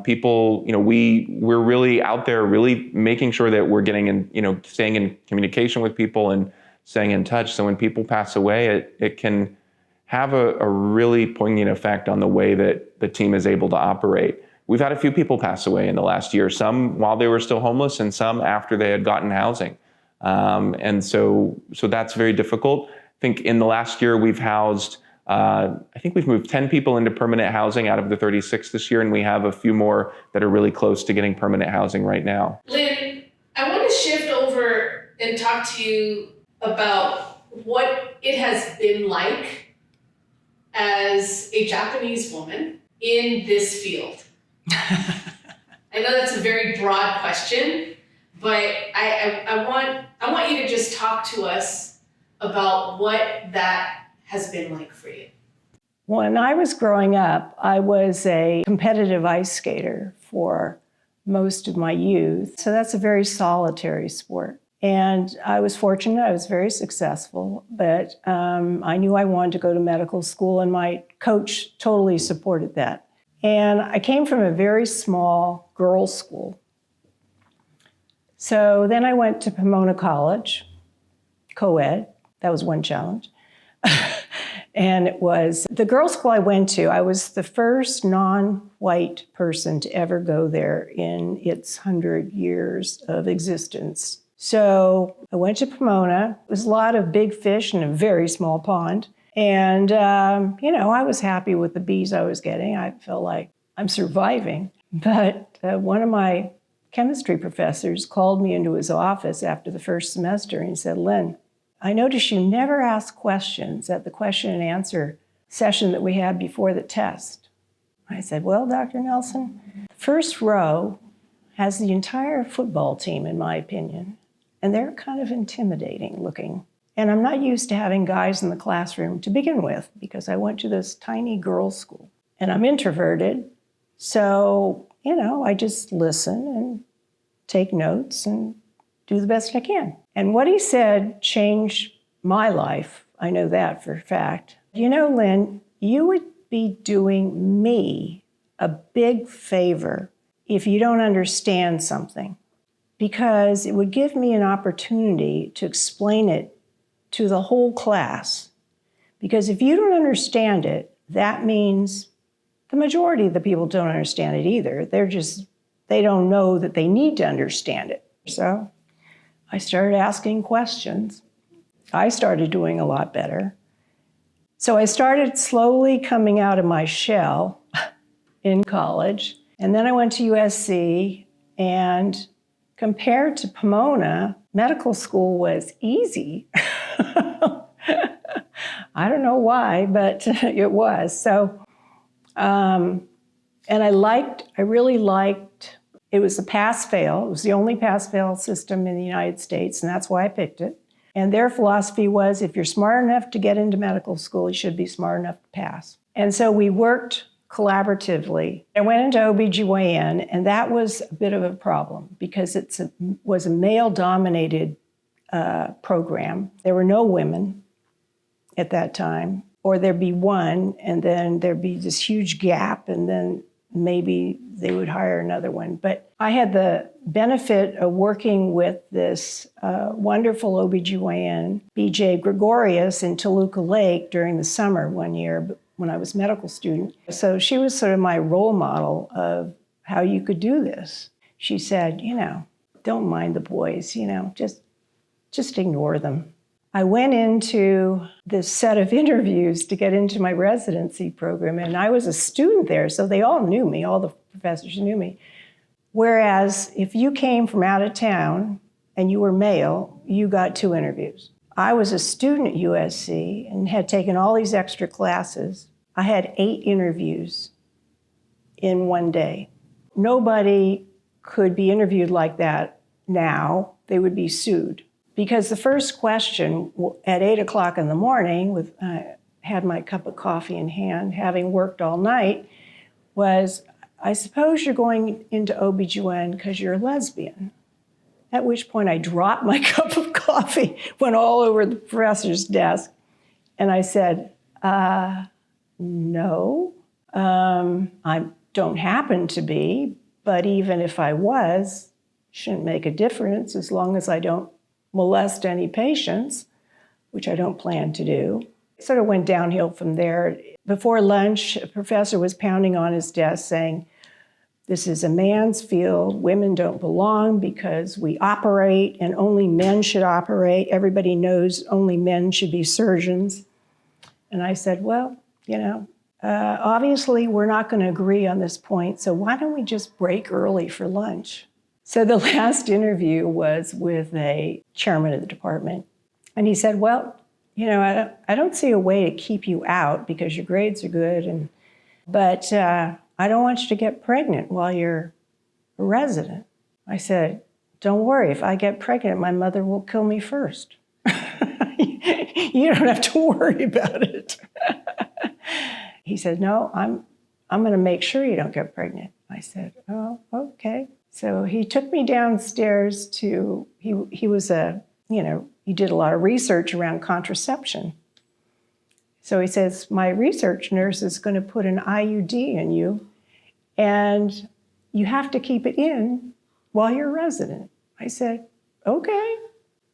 People, we're really out there, really making sure that we're getting in, staying in communication with people and staying in touch. So when people pass away, it can have a really poignant effect on the way that the team is able to operate. We've had a few people pass away in the last year, some while they were still homeless and some after they had gotten housing. And so that's very difficult. I think in the last year we've housed, I think we've moved 10 people into permanent housing out of the 36 this year, and we have a few more that are really close to getting permanent housing right now. Lynn, I want to shift over and talk to you about what it has been like as a Japanese woman in this field. I know that's a very broad question, but I want you to just talk to us about what that has been like for you. When I was growing up, I was a competitive ice skater for most of my youth. So that's a very solitary sport. And I was fortunate, I was very successful, but I knew I wanted to go to medical school, and my coach totally supported that. And I came from a very small girls' school. So then I went to Pomona College, co-ed. That was one challenge. And it was the girls' school I went to. I was the first non-white person to ever go there in its 100 years of existence. So I went to Pomona. It was a lot of big fish in a very small pond. And, I was happy with the B's I was getting. I felt like I'm surviving. But one of my chemistry professors called me into his office after the first semester and he said, "Lynn, I noticed you never ask questions at the question and answer session that we had before the test." I said, "Well, Dr. Nelson, the first row has the entire football team, in my opinion, and they're kind of intimidating looking. And I'm not used to having guys in the classroom to begin with because I went to this tiny girls' school. And I'm introverted, so, I just listen and take notes and do the best I can." And what he said changed my life. I know that for a fact. Lynn, you would be doing me a big favor if you don't understand something, because it would give me an opportunity to explain it to the whole class. Because if you don't understand it, that means the majority of the people don't understand it either. They don't know that they need to understand it. So I started asking questions. I started doing a lot better. So I started slowly coming out of my shell in college. And then I went to USC, and compared to Pomona, medical school was easy. I don't know why, but it was. So, and I really liked, it was a pass-fail. It was the only pass-fail system in the United States, and that's why I picked it. And their philosophy was, if you're smart enough to get into medical school, you should be smart enough to pass. And so we worked collaboratively. I went into OBGYN, and that was a bit of a problem because it was a male-dominated program. There were no women at that time, or there'd be one, and then there'd be this huge gap, and then maybe they would hire another one. But I had the benefit of working with this wonderful OBGYN, BJ Gregorius, in Toluca Lake during the summer one year when I was a medical student. So she was sort of my role model of how you could do this. She said, don't mind the boys, just ignore them. I went into this set of interviews to get into my residency program, and I was a student there, so they all knew me, all the professors knew me. Whereas if you came from out of town and you were male, you got 2 interviews. I was a student at USC and had taken all these extra classes. I had 8 interviews in one day. Nobody could be interviewed like that now. They would be sued. Because the first question at 8 o'clock in the morning, I had my cup of coffee in hand, having worked all night, was, I suppose you're going into OBGYN because you're a lesbian. At which point I dropped my cup of coffee, went all over the professor's desk, and I said, no, I don't happen to be, but even if I was, shouldn't make a difference as long as I don't molest any patients, which I don't plan to do. It sort of went downhill from there. Before lunch, a professor was pounding on his desk saying, This is a man's field. Women don't belong because we operate and only men should operate. Everybody knows only men should be surgeons. And I said, well, obviously we're not going to agree on this point, so why don't we just break early for lunch? So the last interview was with a chairman of the department. And he said, well, I don't see a way to keep you out because your grades are good, but I don't want you to get pregnant while you're a resident. I said, don't worry, if I get pregnant, my mother will kill me first. You don't have to worry about it. He said, no, I'm going to make sure you don't get pregnant. I said, oh, okay. So he took me downstairs to, he was he did a lot of research around contraception. So he says, my research nurse is going to put an IUD in you, and you have to keep it in while you're a resident. I said, okay.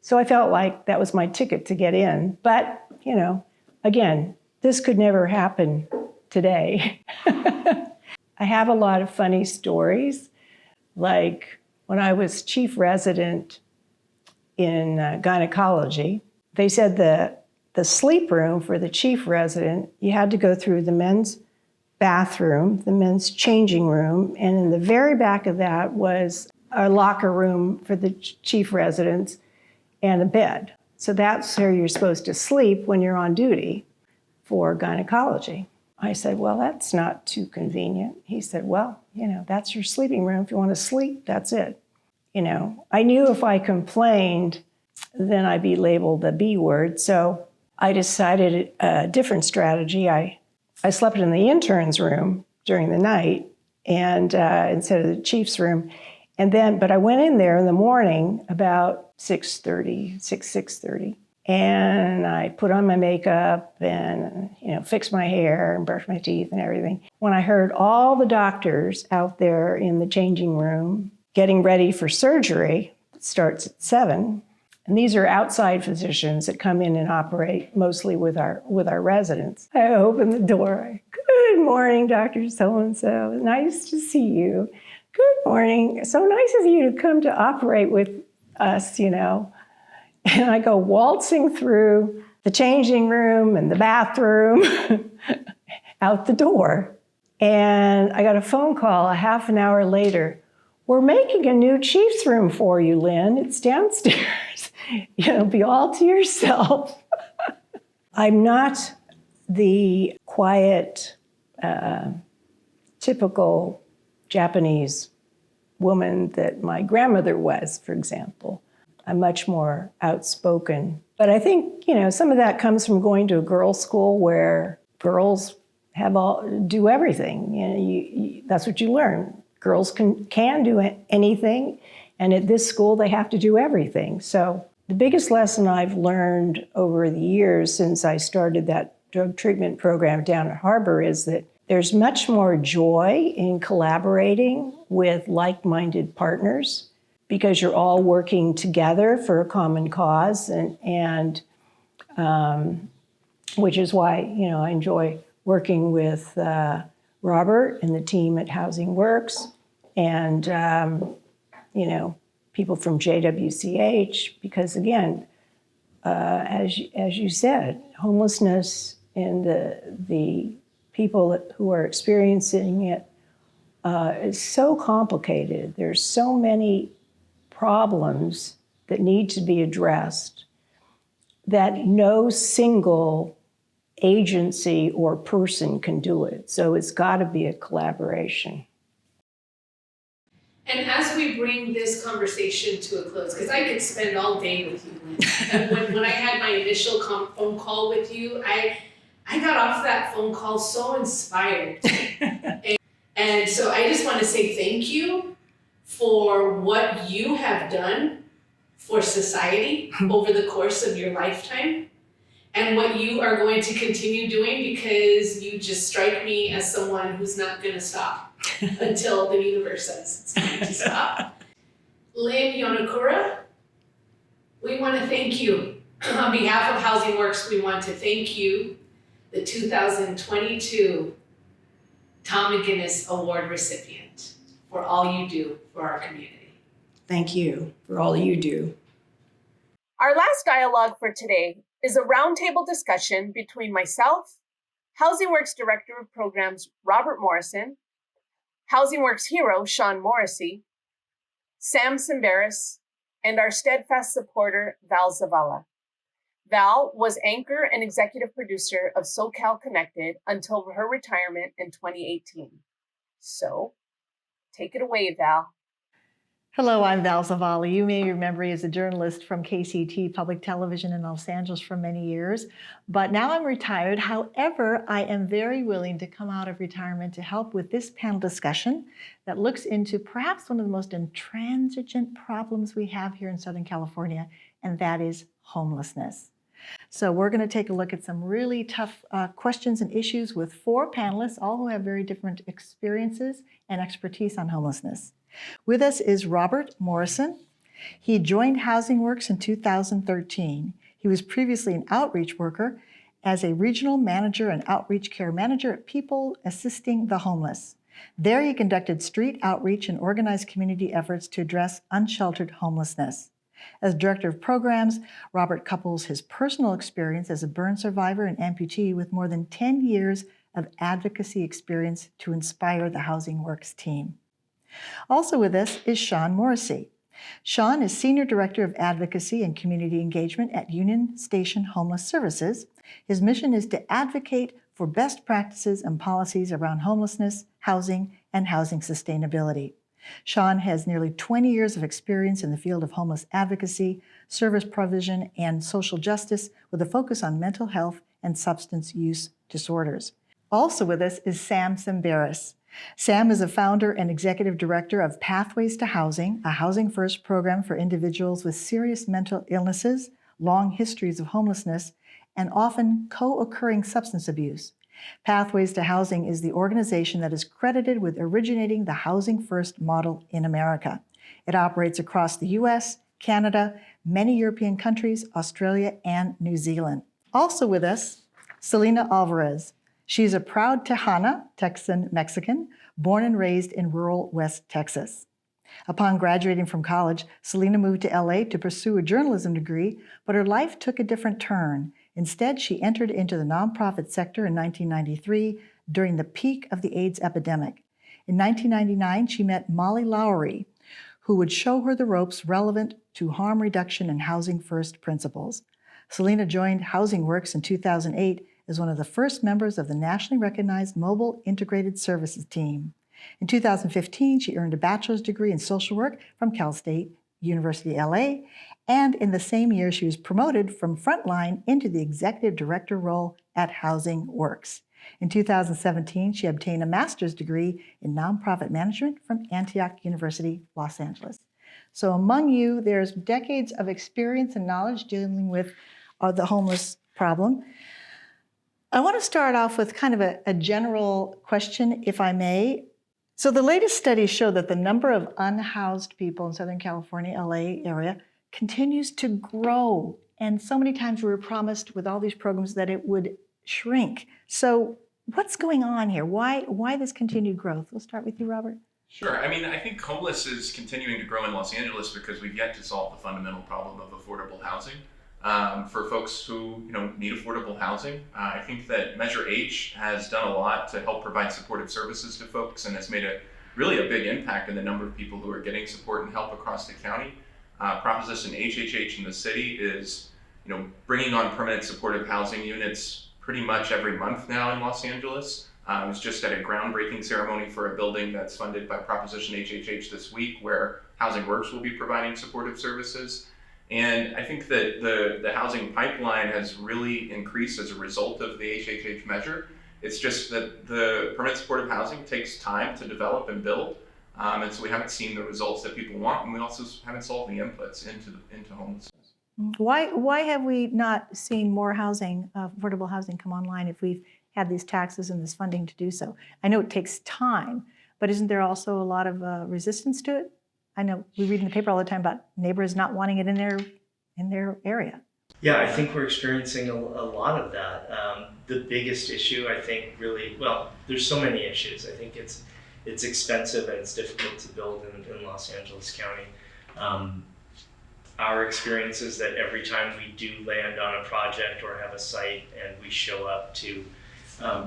So I felt like that was my ticket to get in. But, again, this could never happen today. I have a lot of funny stories. Like when I was chief resident in gynecology, they said the sleep room for the chief resident, you had to go through the men's bathroom, the men's changing room, and in the very back of that was a locker room for the chief residents and a bed. So that's where you're supposed to sleep when you're on duty for gynecology. I said, well, that's not too convenient. He said, well, that's your sleeping room. If you want to sleep, that's it. I knew if I complained, then I'd be labeled the B word. So I decided a different strategy. I slept in the intern's room during the night and instead of the chief's room. But I went in there in the morning about 6:30, and I put on my makeup and, fixed my hair and brushed my teeth and everything. When I heard all the doctors out there in the changing room getting ready for surgery, it starts at 7. And these are outside physicians that come in and operate mostly with our residents. I open the door. Good morning, Dr. So-and-so. Nice to see you. Good morning. So nice of you to come to operate with us, And I go waltzing through the changing room and the bathroom out the door. And I got a phone call a half an hour later. We're making a new chief's room for you, Lynn. It's downstairs. Be all to yourself. I'm not the quiet, typical Japanese woman that my grandmother was, for example. I'm much more outspoken. But I think, some of that comes from going to a girls' school where girls do everything. That's what you learn. Girls can do anything, and at this school they have to do everything. So the biggest lesson I've learned over the years since I started that drug treatment program down at Harbor is that there's much more joy in collaborating with like-minded partners because you're all working together for a common cause, and which is why I enjoy working with Robert and the team at Housing Works, and people from JWCH, because again, as you said, homelessness and the people who are experiencing it is so complicated. There's so many problems that need to be addressed that no single agency or person can do it. So it's got to be a collaboration. And as we bring this conversation to a close, because I could spend all day with you, Lynn. when I had my initial phone call with you, I got off that phone call so inspired. and so I just want to say thank you for what you have done for society over the course of your lifetime, and what you are going to continue doing, because you just strike me as someone who's not going to stop until the universe says it's going to stop. Lynn Yonekura, we want to thank you. On behalf of Housing Works, we want to thank you, the 2022 Tom McGuiness Award recipient. for all you do for our community. Thank you for all you do. Our last dialogue for today is a roundtable discussion between myself, Housing Works Director of Programs Robert Morrison, Housing Works hero Shawn Morrissey, Sam Tsemberis, and our steadfast supporter Val Zavala. Val was anchor and executive producer of SoCal Connected until her retirement in 2018. So, take it away, Val. Hello, I'm Val Zavala. You may remember me as a journalist from KCET Public Television in Los Angeles for many years, but now I'm retired. However, I am very willing to come out of retirement to help with this panel discussion that looks into perhaps one of the most intransigent problems we have here in Southern California, and that is homelessness. So we're going to take a look at some really tough questions and issues with 4 panelists, all who have very different experiences and expertise on homelessness. With us is Robert Morrison. He joined Housing Works in 2013. He was previously an outreach worker as a regional manager and outreach care manager at People Assisting the Homeless. There he conducted street outreach and organized community efforts to address unsheltered homelessness. As director of programs, Robert couples his personal experience as a burn survivor and amputee with more than 10 years of advocacy experience to inspire the Housing Works team. Also with us is Shawn Morrissey. Shawn is Senior Director of Advocacy and Community Engagement at Union Station Homeless Services. His mission is to advocate for best practices and policies around homelessness, housing, and housing sustainability. Shawn has nearly 20 years of experience in the field of homeless advocacy, service provision, and social justice with a focus on mental health and substance use disorders. Also with us is Sam Tsemberis. Sam is a founder and executive director of Pathways to Housing, a housing first program for individuals with serious mental illnesses, long histories of homelessness, and often co-occurring substance abuse. Pathways to Housing is the organization that is credited with originating the Housing First model in America. It operates across the US, Canada, many European countries, Australia, and New Zealand. Also with us, Celina Alvarez. She's a proud Tejana, Texan Mexican, born and raised in rural West Texas. Upon graduating from college, Celina moved to LA to pursue a journalism degree, but her life took a different turn. Instead, she entered into the nonprofit sector in 1993 during the peak of the AIDS epidemic. In 1999, she met Molly Lowery, who would show her the ropes relevant to harm reduction and housing first principles. Celina joined Housing Works in 2008 as one of the first members of the nationally recognized Mobile Integrated Services team. In 2015, she earned a bachelor's degree in social work from Cal State University, LA, and in the same year, she was promoted from frontline into the executive director role at Housing Works. In 2017, she obtained a master's degree in nonprofit management from Antioch University, Los Angeles. So among you, there's decades of experience and knowledge dealing with the homeless problem. I want to start off with kind of a general question, if I may. So the latest studies show that the number of unhoused people in Southern California, LA area, continues to grow. And so many times we were promised with all these programs that it would shrink. So what's going on here? Why this continued growth? We'll start with you, Robert. Sure. I mean, I think homeless is continuing to grow in Los Angeles because we've yet to solve the fundamental problem of affordable housing. For folks who need affordable housing, I think that Measure H has done a lot to help provide supportive services to folks and has made really a big impact in the number of people who are getting support and help across the county. Proposition HHH in the city is bringing on permanent supportive housing units pretty much every month now in Los Angeles. I was just at a groundbreaking ceremony for a building that's funded by Proposition HHH this week where Housing Works will be providing supportive services. And I think that the housing pipeline has really increased as a result of the HHH measure. It's just that the permanent supportive housing takes time to develop and build. And so we haven't seen the results that people want, and we also haven't solved the inputs into homelessness. Why have we not seen more housing, affordable housing come online if we've had these taxes and this funding to do so? I know it takes time, but isn't there also a lot of resistance to it? I know we read in the paper all the time about neighbors not wanting it in their area. Yeah, I think we're experiencing a lot of that. The biggest issue, I think, really, well, there's so many issues. I think it's it's expensive and it's difficult to build in Los Angeles County. Our experience is that every time we do land on a project or have a site and we show up to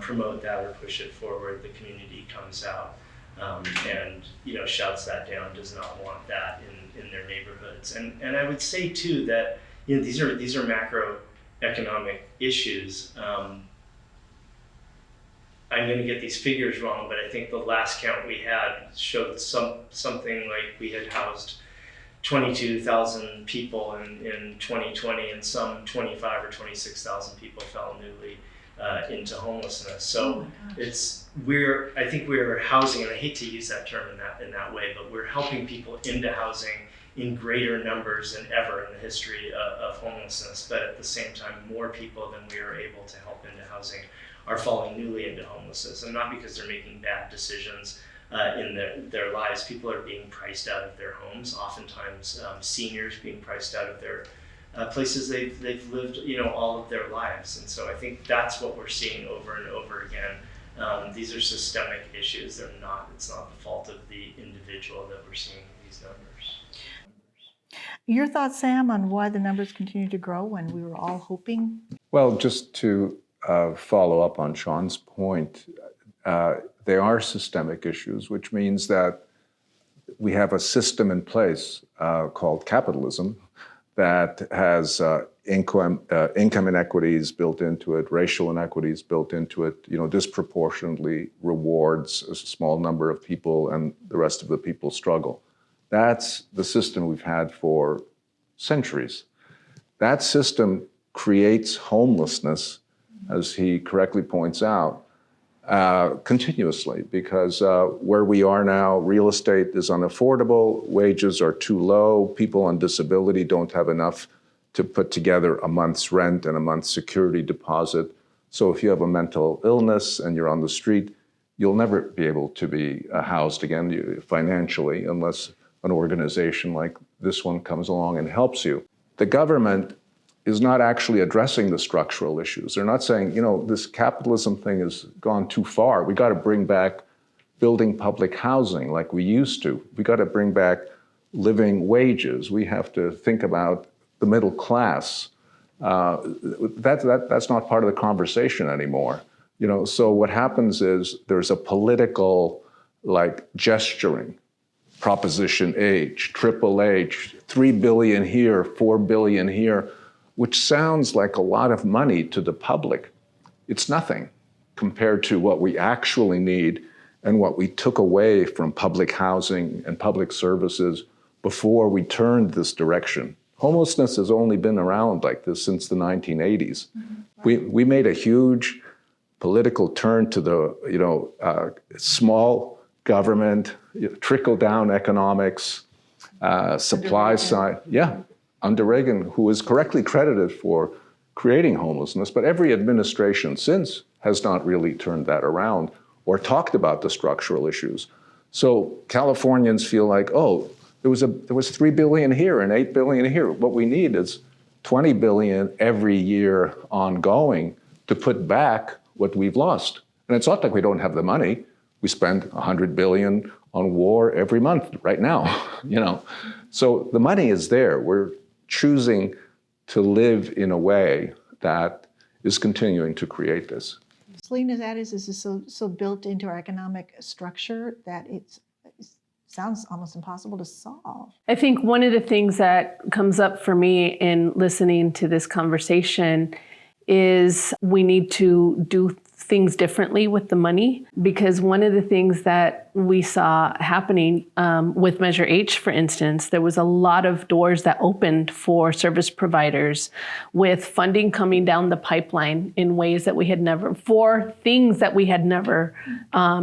promote that or push it forward, the community comes out and shouts that down, does not want that in their neighborhoods. And I would say too that these are macroeconomic issues. I'm going to get these figures wrong, but I think the last count we had showed something like we had housed 22,000 people in 2020, and some 25 or 26,000 people fell newly into homelessness. So I think we're housing, and I hate to use that term in that way, but we're helping people into housing in greater numbers than ever in the history of homelessness. But at the same time, more people than we are able to help into housing are falling newly into homelessness, and not because they're making bad decisions in their lives. People are being priced out of their homes, oftentimes seniors being priced out of their places they've lived all of their lives. And so I think that's what we're seeing over and over again. These are systemic issues. It's not the fault of the individual that we're seeing these numbers. Your thoughts, Sam, on why the numbers continue to grow when we were all hoping? Well, just to follow up on Shawn's point, they are systemic issues, which means that we have a system in place called capitalism that has income inequities built into it, racial inequities built into it, disproportionately rewards a small number of people and the rest of the people struggle. That's the system we've had for centuries. That system creates homelessness, as he correctly points out, continuously, because where we are now, real estate is unaffordable, wages are too low, people on disability don't have enough to put together a month's rent and a month's security deposit. So if you have a mental illness and you're on the street, you'll never be able to be housed again financially unless an organization like this one comes along and helps you. The government is not actually addressing the structural issues. They're not saying, this capitalism thing has gone too far. We got to bring back building public housing like we used to. We got to bring back living wages. We have to think about the middle class. That's not part of the conversation anymore. So what happens is there's a political gesturing. Proposition H, Triple H, 3 billion here, 4 billion here, which sounds like a lot of money to the public. It's nothing compared to what we actually need and what we took away from public housing and public services before we turned this direction. Homelessness has only been around like this since the 1980s. We made a huge political turn to the small government, trickle-down economics, supply side. Yeah, under Reagan, who is correctly credited for creating homelessness, but every administration since has not really turned that around or talked about the structural issues. So Californians feel like, there was 3 billion here and 8 billion here. What we need is 20 billion every year ongoing to put back what we've lost. And it's not like we don't have the money. We spend 100 billion on war every month right now, So the money is there. We're choosing to live in a way that is continuing to create this. Celina's is this so built into our economic structure that it sounds almost impossible to solve. I think one of the things that comes up for me in listening to this conversation is we need to do things differently with the money, because one of the things that we saw happening with Measure H, for instance, there was a lot of doors that opened for service providers with funding coming down the pipeline in ways that we had never, for things that we had never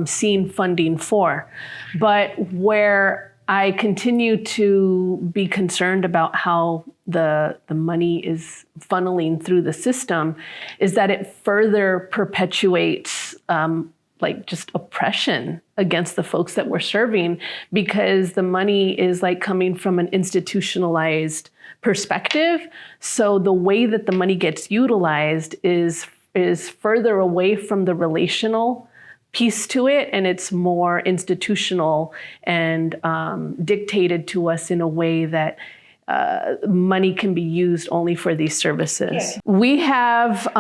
seen funding for. But where I continue to be concerned about how the money is funneling through the system is that it further perpetuates just oppression against the folks that we're serving, because the money is coming from an institutionalized perspective. So the way that the money gets utilized is further away from the relational piece to it, and it's more institutional and dictated to us in a way that money can be used only for these services. Okay. We have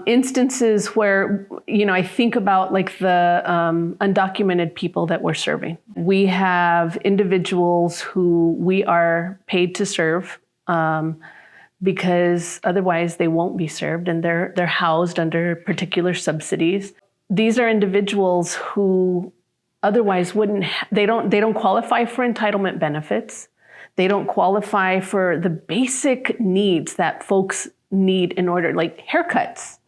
instances where, I think about like the undocumented people that we're serving. We have individuals who we are paid to serve because otherwise they won't be served, and they're housed under particular subsidies. These are individuals who otherwise they don't qualify for entitlement benefits. They don't qualify for the basic needs that folks need in order, like haircuts,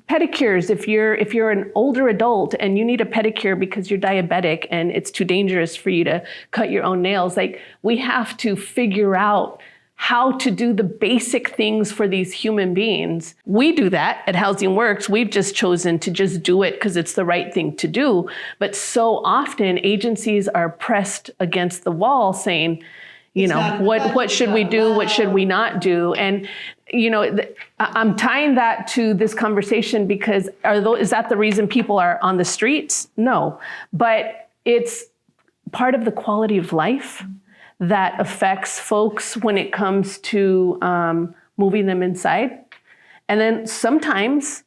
pedicures. If you're an older adult and you need a pedicure because you're diabetic and it's too dangerous for you to cut your own nails, like we have to figure out how to do the basic things for these human beings. We do that at Housing Works. We've just chosen to just do it because it's the right thing to do. But so often agencies are pressed against the wall saying, what should we do? What should we not do? And, I'm tying that to this conversation because is that the reason people are on the streets? No, but it's part of the quality of life that affects folks when it comes to moving them inside. And then sometimes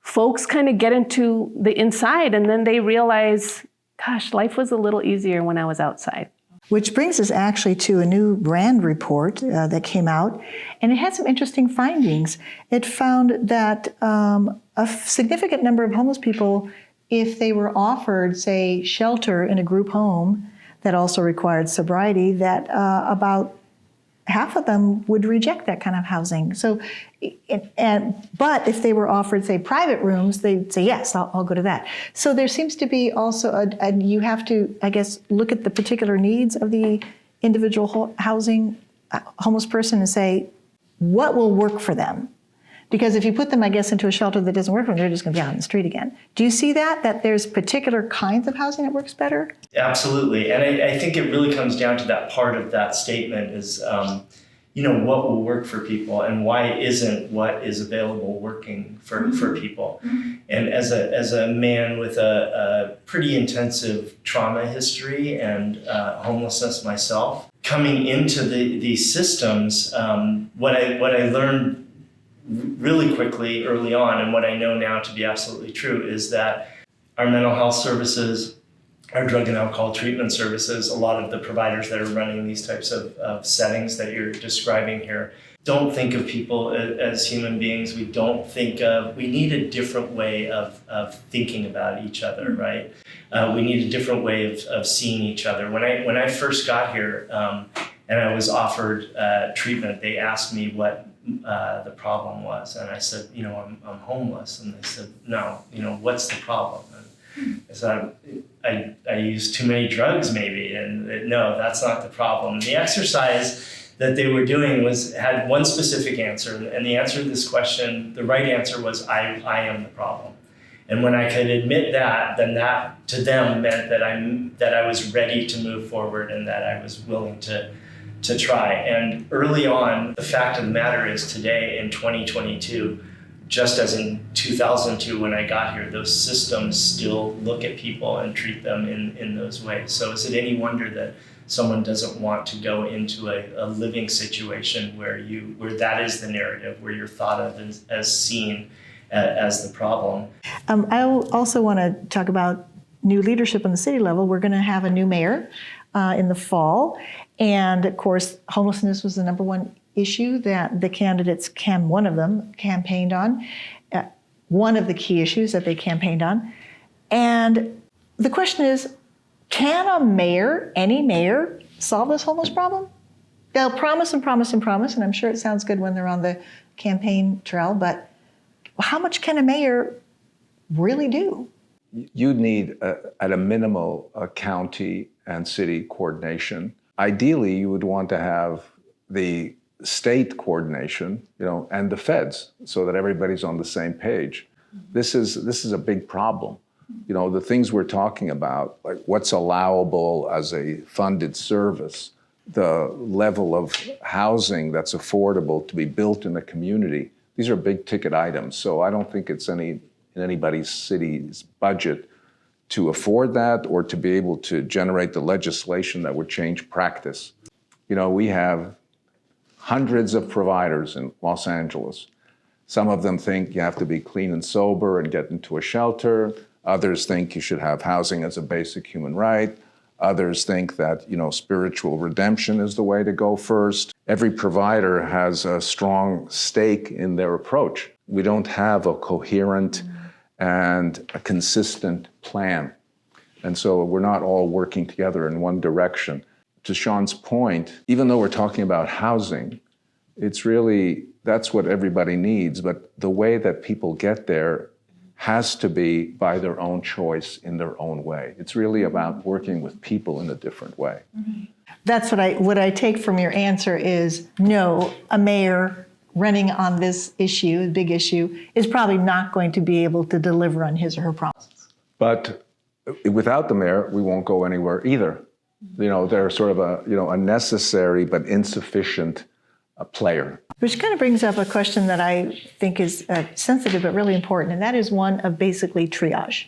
folks kind of get into the inside and then they realize, gosh, life was a little easier when I was outside. Which brings us actually to a new brand report that came out, and it had some interesting findings. It found that a significant number of homeless people, if they were offered, say, shelter in a group home that also required sobriety, that about half of them would reject that kind of housing. So, but if they were offered, say, private rooms, they'd say, yes, I'll go to that. So there seems to be also, you have to, I guess, look at the particular needs of the individual homeless person and say, what will work for them? Because if you put them, I guess, into a shelter that doesn't work for them, they're just going to be out on the street again. Do you see that there's particular kinds of housing that works better? Absolutely. And I think it really comes down to that part of that statement is, what will work for people and why isn't what is available working for people. Mm-hmm. And as a man with a pretty intensive trauma history and homelessness myself, coming into these systems, what I learned really quickly early on, and what I know now to be absolutely true, is that our mental health services, our drug and alcohol treatment services, a lot of the providers that are running these types of settings that you're describing here, don't think of people as human beings. We need a different way of thinking about each other, right? We need a different way of seeing each other. When I first got here and I was offered treatment, they asked me what the problem was, and I said, I'm homeless, and they said, no, what's the problem? And I said, I use too many drugs, maybe, and no, that's not the problem. And the exercise that they were doing had one specific answer, and the answer to this question, the right answer was, I am the problem. And when I could admit that, then that to them meant that I was ready to move forward and that I was willing to try. And early on, the fact of the matter is today in 2022, just as in 2002 when I got here, those systems still look at people and treat them in those ways. So is it any wonder that someone doesn't want to go into a living situation where that is the narrative, where you're thought of as seen as the problem? I also want to talk about new leadership on the city level. We're going to have a new mayor in the fall. And of course, homelessness was the number one issue that the candidates, one of them, campaigned on. One of the key issues that they campaigned on. And the question is, can any mayor, solve this homeless problem? They'll promise and promise and promise, and I'm sure it sounds good when they're on the campaign trail, but how much can a mayor really do? You need, at a minimal, a county and city coordination. Ideally, you would want to have the state coordination, and the feds, so that everybody's on the same page. This is a big problem. The things we're talking about, like what's allowable as a funded service, the level of housing that's affordable to be built in a community. These are big ticket items. So I don't think it's in anybody's city's budget to afford that or to be able to generate the legislation that would change practice. You know, we have hundreds of providers in Los Angeles. Some of them think you have to be clean and sober and get into a shelter. Others think you should have housing as a basic human right. Others think that, you know, spiritual redemption is the way to go first. Every provider has a strong stake in their approach. We don't have a coherent and a consistent plan. And so we're not all working together in one direction. To Shawn's point, even though we're talking about housing, it's really, that's what everybody needs, but the way that people get there has to be by their own choice in their own way. It's really about working with people in a different way. That's what I take from your answer is no, a mayor running on this issue, big issue, is probably not going to be able to deliver on his or her promises. But without the mayor, we won't go anywhere either. You know, they're sort of a necessary but insufficient player. Which kind of brings up a question that I think is sensitive but really important, and that is one of basically triage.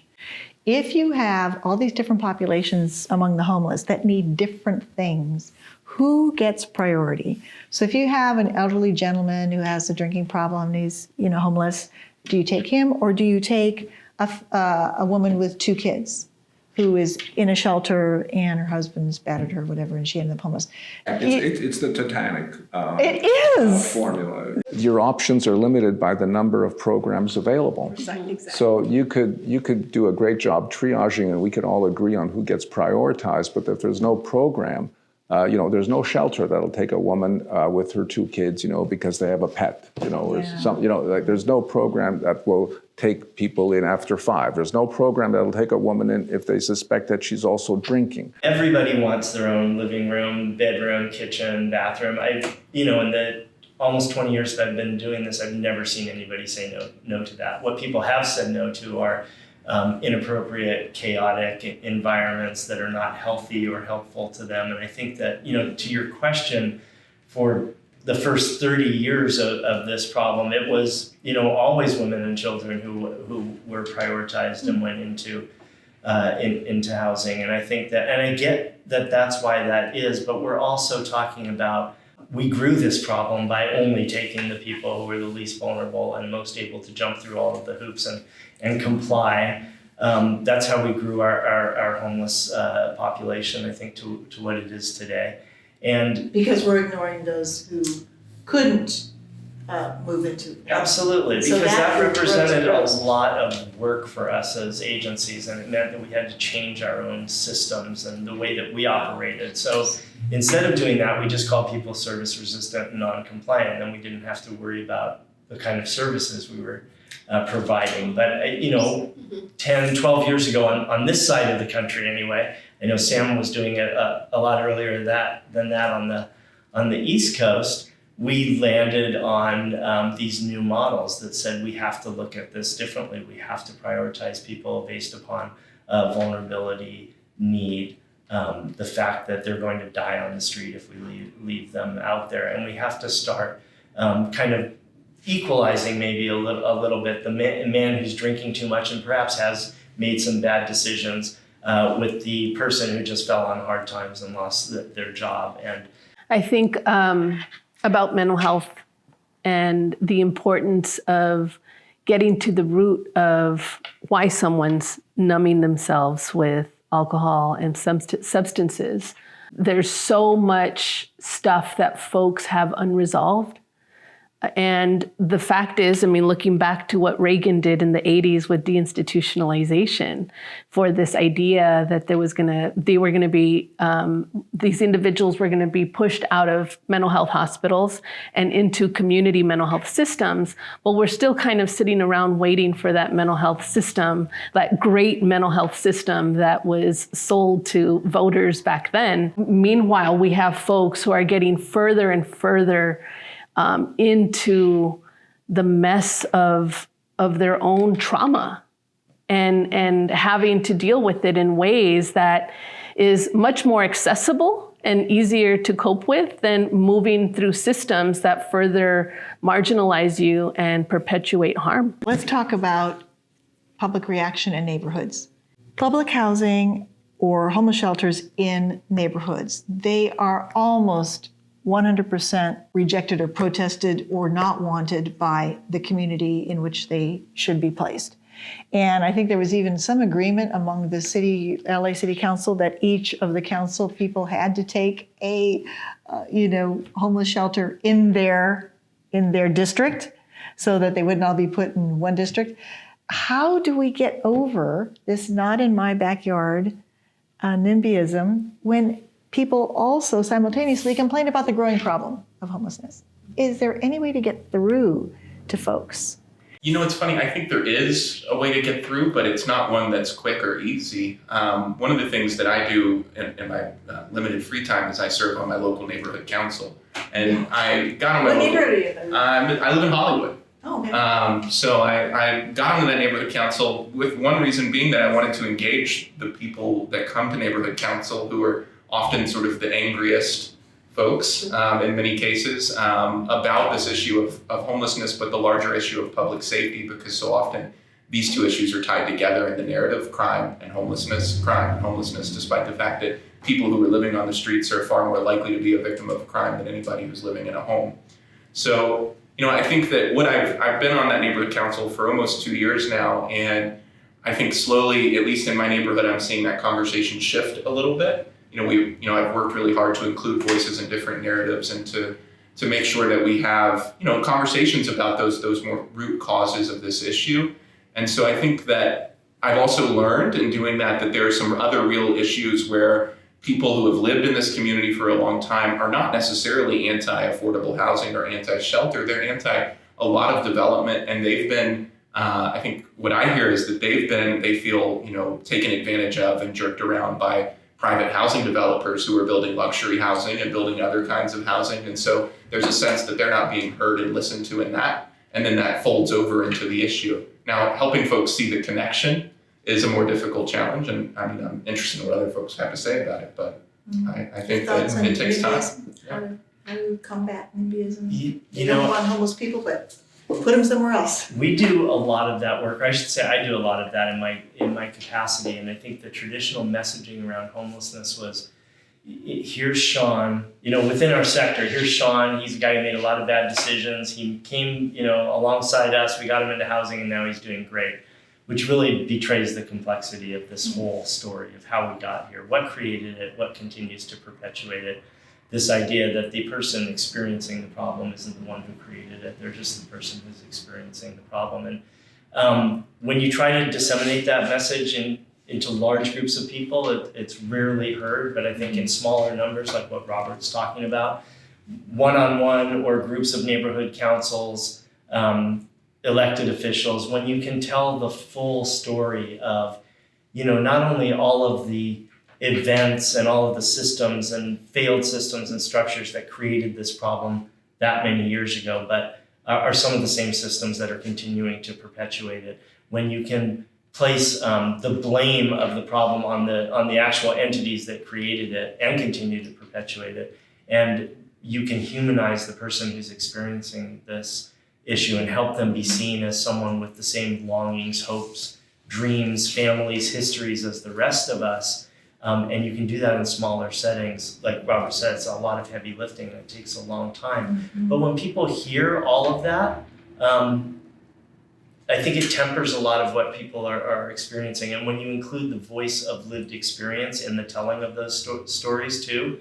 If you have all these different populations among the homeless that need different things, who gets priority? So if you have an elderly gentleman who has a drinking problem and he's, you know, homeless, do you take him, or do you take a woman with 2 kids who is in a shelter and her husband's battered her, whatever, and she ended up homeless? It's the Titanic formula. Your options are limited by the number of programs available. Exactly. So you could do a great job triaging, and we could all agree on who gets prioritized. But if there's no program, you know, there's no shelter that'll take a woman with her 2 kids, you know, because they have a pet, you know, or some, you know, like there's no program that will take people in after 5. There's no program that'll take a woman in if they suspect that she's also drinking. Everybody wants their own living room, bedroom, kitchen, bathroom. I've, you know, in the almost 20 years that I've been doing this, I've never seen anybody say no to that. What people have said no to are inappropriate, chaotic environments that are not healthy or helpful to them. And I think that, you know, to your question, for the first 30 years of this problem, it was, you know, always women and children who were prioritized and went into housing. And I think that, and I get that that's why that is, but we're also talking about, we grew this problem by only taking the people who were the least vulnerable and most able to jump through all of the hoops and comply. That's how we grew our homeless population, I think, to what it is today. And because we're ignoring those who couldn't move into. Absolutely, because that represented a lot of work for us as agencies, and it meant that we had to change our own systems and the way that we operated. So instead of doing that, we just called people service resistant and non-compliant, and we didn't have to worry about the kind of services we were providing. But, you know, 10, 12 years ago on this side of the country anyway, I know Sam was doing it a lot earlier than that on the East Coast. We landed on these new models that said we have to look at this differently. We have to prioritize people based upon vulnerability, need, the fact that they're going to die on the street if we leave them out there. And we have to start kind of equalizing maybe a little bit the man who's drinking too much and perhaps has made some bad decisions with the person who just fell on hard times and lost their job. And I think about mental health and the importance of getting to the root of why someone's numbing themselves with alcohol and substances. There's so much stuff that folks have unresolved. And the fact is, I mean, looking back to what Reagan did in the 80s with deinstitutionalization, for this idea that these individuals were going to be pushed out of mental health hospitals and into community mental health systems. Well, we're still kind of sitting around waiting for that mental health system, that great mental health system that was sold to voters back then. Meanwhile, we have folks who are getting further and further into the mess of their own trauma and having to deal with it in ways that is much more accessible and easier to cope with than moving through systems that further marginalize you and perpetuate harm. Let's talk about public reaction in neighborhoods. public housing or homeless shelters in neighborhoods, they are almost 100% rejected or protested or not wanted by the community in which they should be placed. And I think there was even some agreement among the LA City Council that each of the council people had to take a, homeless shelter in their district so that they wouldn't all be put in one district. How do we get over this not in my backyard NIMBYism when people also simultaneously complain about the growing problem of homelessness? Is there any way to get through to folks? It's funny, I think there is a way to get through, but it's not one that's quick or easy. One of the things that I do in my limited free time is I serve on my local neighborhood council. And I got on my What neighborhood are you in? I live in Hollywood. Oh, okay. So I got onto that neighborhood council with one reason being that I wanted to engage the people that come to neighborhood council who are often sort of the angriest folks in many cases about this issue of homelessness, but the larger issue of public safety, because so often these two issues are tied together in the narrative, crime and homelessness, despite the fact that people who are living on the streets are far more likely to be a victim of crime than anybody who's living in a home. So, I think that I've been on that neighborhood council for almost 2 years now, and I think slowly, at least in my neighborhood, I'm seeing that conversation shift a little bit. I've worked really hard to include voices in different narratives and to make sure that we have, conversations about those more root causes of this issue. And so I think that I've also learned in doing that there are some other real issues where people who have lived in this community for a long time are not necessarily anti-affordable housing or anti-shelter. They're anti a lot of development, and they've been, I think what I hear is that they feel, taken advantage of and jerked around by private housing developers who are building luxury housing and building other kinds of housing. And so there's a sense that they're not being heard and listened to in that, and then that folds over into the issue. Now, helping folks see the connection is a more difficult challenge, and I'm interested in what other folks have to say about it, but I think that it takes time. How do you combat NIMBYism? You don't want homeless people, but put them somewhere else. We do a lot of that work. I should say I do a lot of that in my capacity, and I think the traditional messaging around homelessness was, here's Shawn, within our sector, here's Shawn, he's a guy who made a lot of bad decisions. He came, alongside us, we got him into housing, and now he's doing great, which really betrays the complexity of this whole story of how we got here, what created it, what continues to perpetuate it. This idea that the person experiencing the problem isn't the one who created it, they're just the person who's experiencing the problem. And when you try to disseminate that message into large groups of people, it's rarely heard, but I think in smaller numbers, like what Robert's talking about, one-on-one or groups of neighborhood councils, elected officials, when you can tell the full story of, not only all of the events and all of the systems and failed systems and structures that created this problem that many years ago, but are some of the same systems that are continuing to perpetuate it. When you can place the blame of the problem on the actual entities that created it and continue to perpetuate it, and you can humanize the person who's experiencing this issue and help them be seen as someone with the same longings, hopes, dreams, families, histories as the rest of us. And you can do that in smaller settings. Like Robert said, it's a lot of heavy lifting and it takes a long time. Mm-hmm. But when people hear all of that, I think it tempers a lot of what people are experiencing. And when you include the voice of lived experience in the telling of those stories too,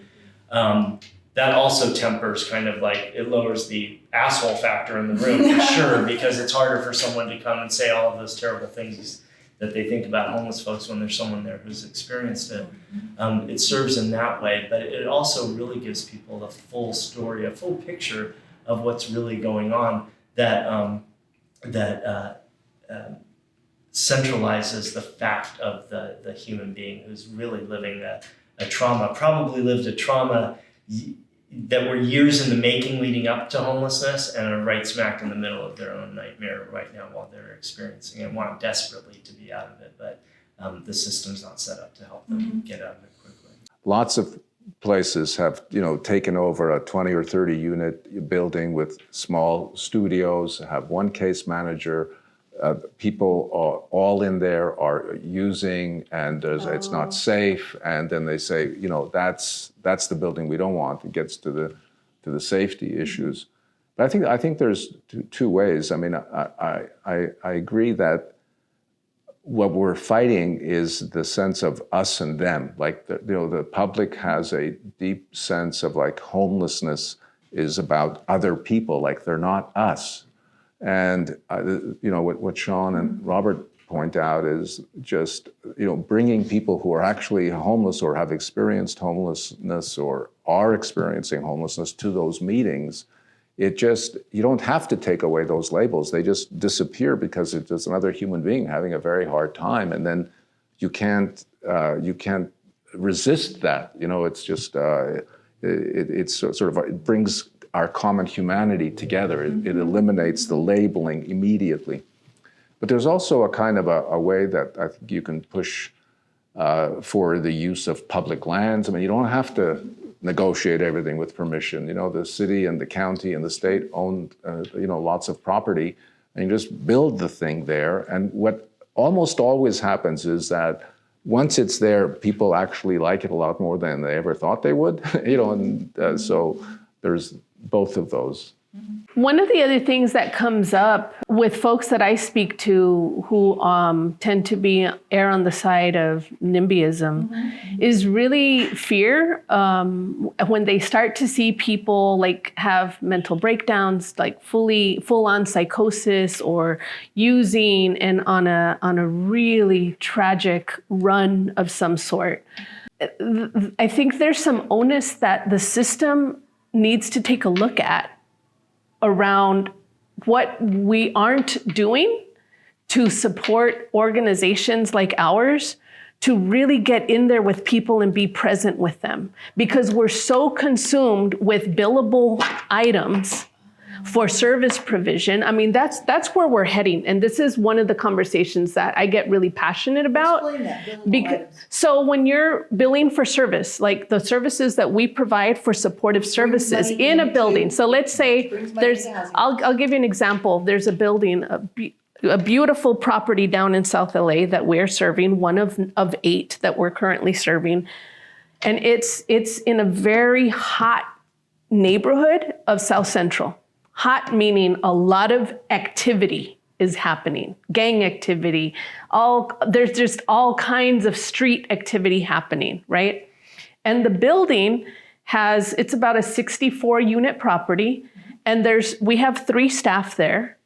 that also tempers it lowers the asshole factor in the room for sure, because it's harder for someone to come and say all of those terrible things that they think about homeless folks when there's someone there who's experienced it. It serves in that way, but it also really gives people the full story, a full picture of what's really going on that centralizes the fact of the human being who's really living a trauma, probably lived a trauma that were years in the making leading up to homelessness and are right smack in the middle of their own nightmare right now while they're experiencing it and want desperately to be out of it, but the system's not set up to help them get out of it quickly. Lots of places have, taken over a 20 or 30 unit building with small studios, have one case manager, people are all in there are using, and it's not safe, and then they say, you know, that's the building we don't want. It gets to the safety issues. But I think there's two ways. I mean, I agree that what we're fighting is the sense of us and them. Like, the public has a deep sense of like homelessness is about other people, like they're not us. And you know, what Shawn and Robert point out is just, you know, bringing people who are actually homeless or have experienced homelessness or are experiencing homelessness to those meetings. It just, you don't have to take away those labels. They just disappear because it's just another human being having a very hard time, and then you can't resist that. You know, it's just it's sort of, it brings our common humanity together. It eliminates the labeling immediately. But there's also a kind of a way that I think you can push for the use of public lands. I mean, you don't have to negotiate everything with permission. You know, the city and the county and the state own, you know, lots of property, and you just build the thing there. And what almost always happens is that once it's there, people actually like it a lot more than they ever thought they would. You know, and so there's both of those. One of the other things that comes up with folks that I speak to who tend to err on the side of NIMBYism is really fear when they start to see people like have mental breakdowns, like full-on psychosis, or using and on a really tragic run of some sort. I think there's some onus that the system needs to take a look at around what we aren't doing to support organizations like ours to really get in there with people and be present with them. Because we're so consumed with billable items for service provision. I mean, that's where we're heading. And this is one of the conversations that I get really passionate about. Explain that. So when you're billing for service, like the services that we provide for supportive services in a building. So let's say I'll give you an example. There's a building, a beautiful property down in South LA that we're serving, one of 8 that we're currently serving. And it's in a very hot neighborhood of South Central. Hot meaning a lot of activity is happening, gang activity, there's just all kinds of street activity happening, right? And the building it's about a 64 unit property, and we have 3 staff there.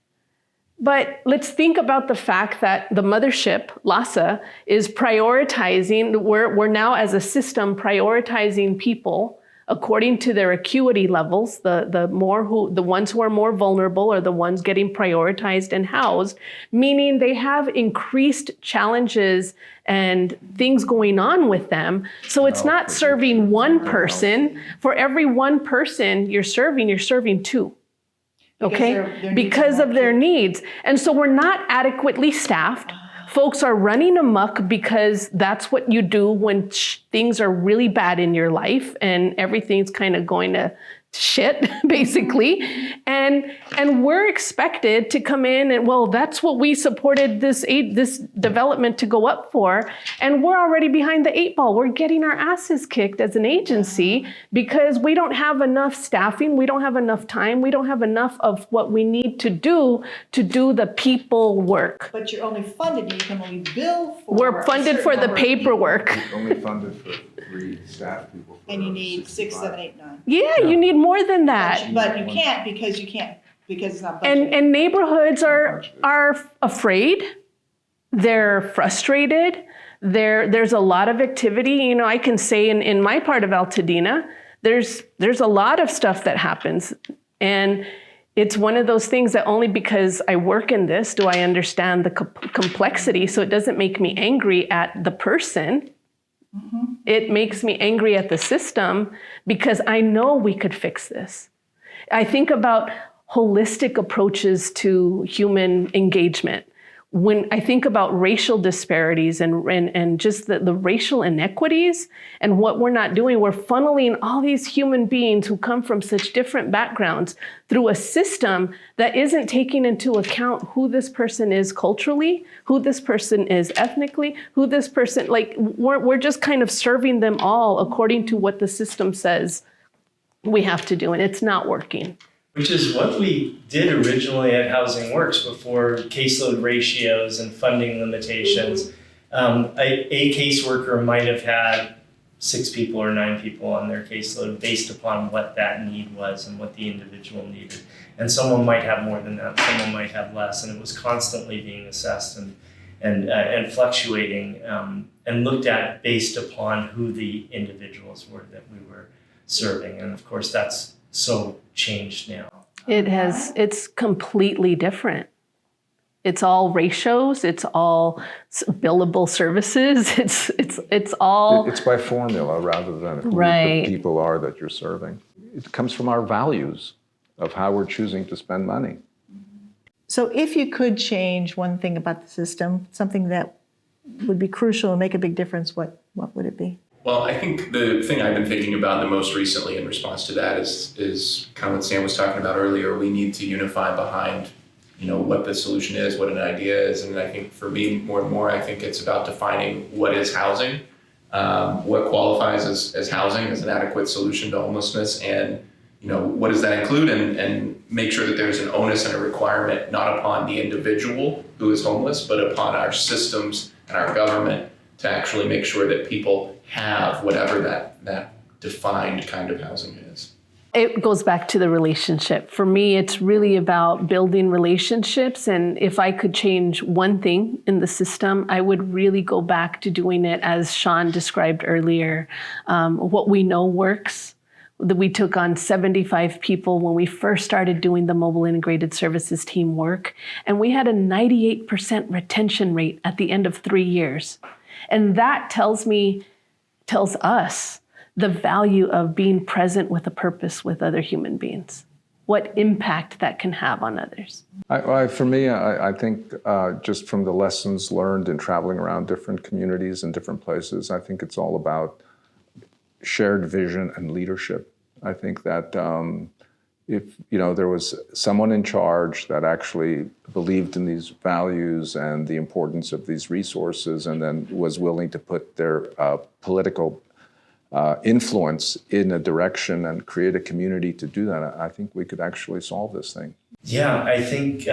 But let's think about the fact that the mothership, LASA, is prioritizing, we're now as a system prioritizing people according to their acuity levels. The ones who are more vulnerable are the ones getting prioritized and housed, meaning they have increased challenges and things going on with them. So it's not serving one person. For every one person you're serving 2. Okay? Because of their needs. And so we're not adequately staffed. Folks are running amok because that's what you do when things are really bad in your life and everything's kind of going to shit, basically. And we're expected to come in and, well, that's what we supported this development to go up for. And we're already behind the 8 ball. We're getting our asses kicked as an agency because we don't have enough staffing. We don't have enough time. We don't have enough of what we need to do the people work. But you're only funded, you can only bill for. We're funded for the paperwork. You're only funded for 3 staff people. And you need 6, 7, 8, 9. Yeah, you need more than that. But you can't because it's not budgeted. And neighborhoods are afraid. They're frustrated. There's a lot of activity. You know, I can say in my part of Altadena, there's a lot of stuff that happens. And it's one of those things that only because I work in this do I understand the complexity. So it doesn't make me angry at the person. It makes me angry at the system because I know we could fix this. I think about holistic approaches to human engagement. When I think about racial disparities and just the racial inequities and what we're not doing, we're funneling all these human beings who come from such different backgrounds through a system that isn't taking into account who this person is culturally, who this person is ethnically, who this person, like we're just kind of serving them all according to what the system says we have to do, and it's not working. Which is what we did originally at Housing Works before caseload ratios and funding limitations. A caseworker might have had 6 people or 9 people on their caseload based upon what that need was and what the individual needed. And someone might have more than that, someone might have less, and it was constantly being assessed and fluctuating and looked at based upon who the individuals were that we were serving. And of course, that's so changed now. It's completely different. It's all ratios, it's all billable services, it's all... It's by formula rather than who the people are that you're serving. It comes from our values of how we're choosing to spend money. So if you could change one thing about the system, something that would be crucial and make a big difference, what would it be? Well, I think the thing I've been thinking about the most recently in response to that is kind of what Sam was talking about earlier. We need to unify behind, what the solution is, what an idea is. And I think for me, more and more, I think it's about defining what is housing, what qualifies as housing, as an adequate solution to homelessness, and what does that include, and make sure that there's an onus and a requirement not upon the individual who is homeless, but upon our systems and our government to actually make sure that people have whatever that defined kind of housing is. It goes back to the relationship. For me, it's really about building relationships. And if I could change one thing in the system, I would really go back to doing it as Shawn described earlier. What we know works. That we took on 75 people when we first started doing the mobile integrated services team work. And we had a 98% retention rate at the end of 3 years. And that tells us the value of being present with a purpose with other human beings, what impact that can have on others. For me, I think just from the lessons learned in traveling around different communities and different places, I think it's all about shared vision and leadership. I think that if there was someone in charge that actually believed in these values and the importance of these resources, and then was willing to put their political influence in a direction and create a community to do that, I think we could actually solve this thing. Yeah, I think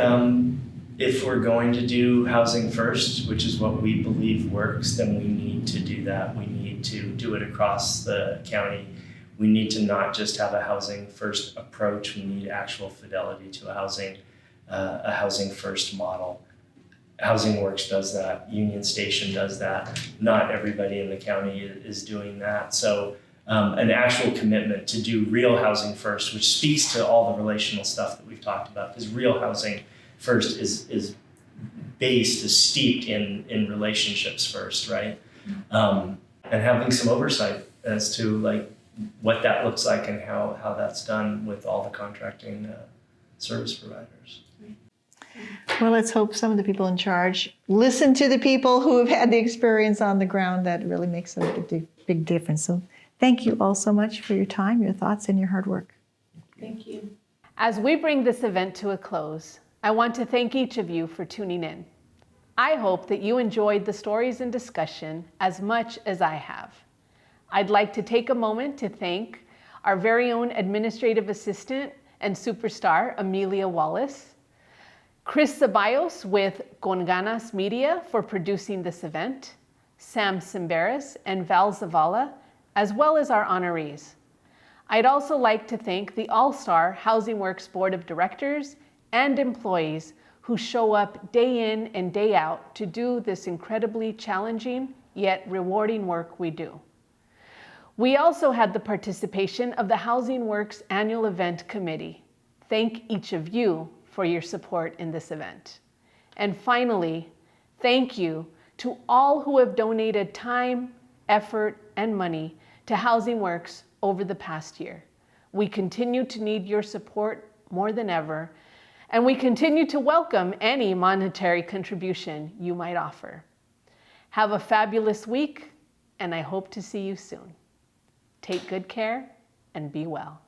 if we're going to do housing first, which is what we believe works, then we need to do that. We need to do it across the county. We need to not just have a housing first approach. We need actual fidelity to a housing first model. Housing Works does that. Union Station does that. Not everybody in the county is doing that. So an actual commitment to do real housing first, which speaks to all the relational stuff that we've talked about, because real housing first is steeped in relationships first, right? And having some oversight as to what that looks like and how that's done with all the contracting service providers. Well, let's hope some of the people in charge listen to the people who have had the experience on the ground. That really makes a big difference. So thank you all so much for your time, your thoughts, and your hard work. Thank you. As we bring this event to a close, I want to thank each of you for tuning in. I hope that you enjoyed the stories and discussion as much as I have. I'd like to take a moment to thank our very own administrative assistant and superstar, Amelia Wallace, Chris Saballos with Con Ganas Media for producing this event, Sam Tsemberis and Val Zavala, as well as our honorees. I'd also like to thank the All-Star Housing Works Board of Directors and employees who show up day in and day out to do this incredibly challenging yet rewarding work we do. We also had the participation of the Housing Works Annual Event Committee. Thank each of you for your support in this event. And finally, thank you to all who have donated time, effort, and money to Housing Works over the past year. We continue to need your support more than ever, and we continue to welcome any monetary contribution you might offer. Have a fabulous week, and I hope to see you soon. Take good care and be well.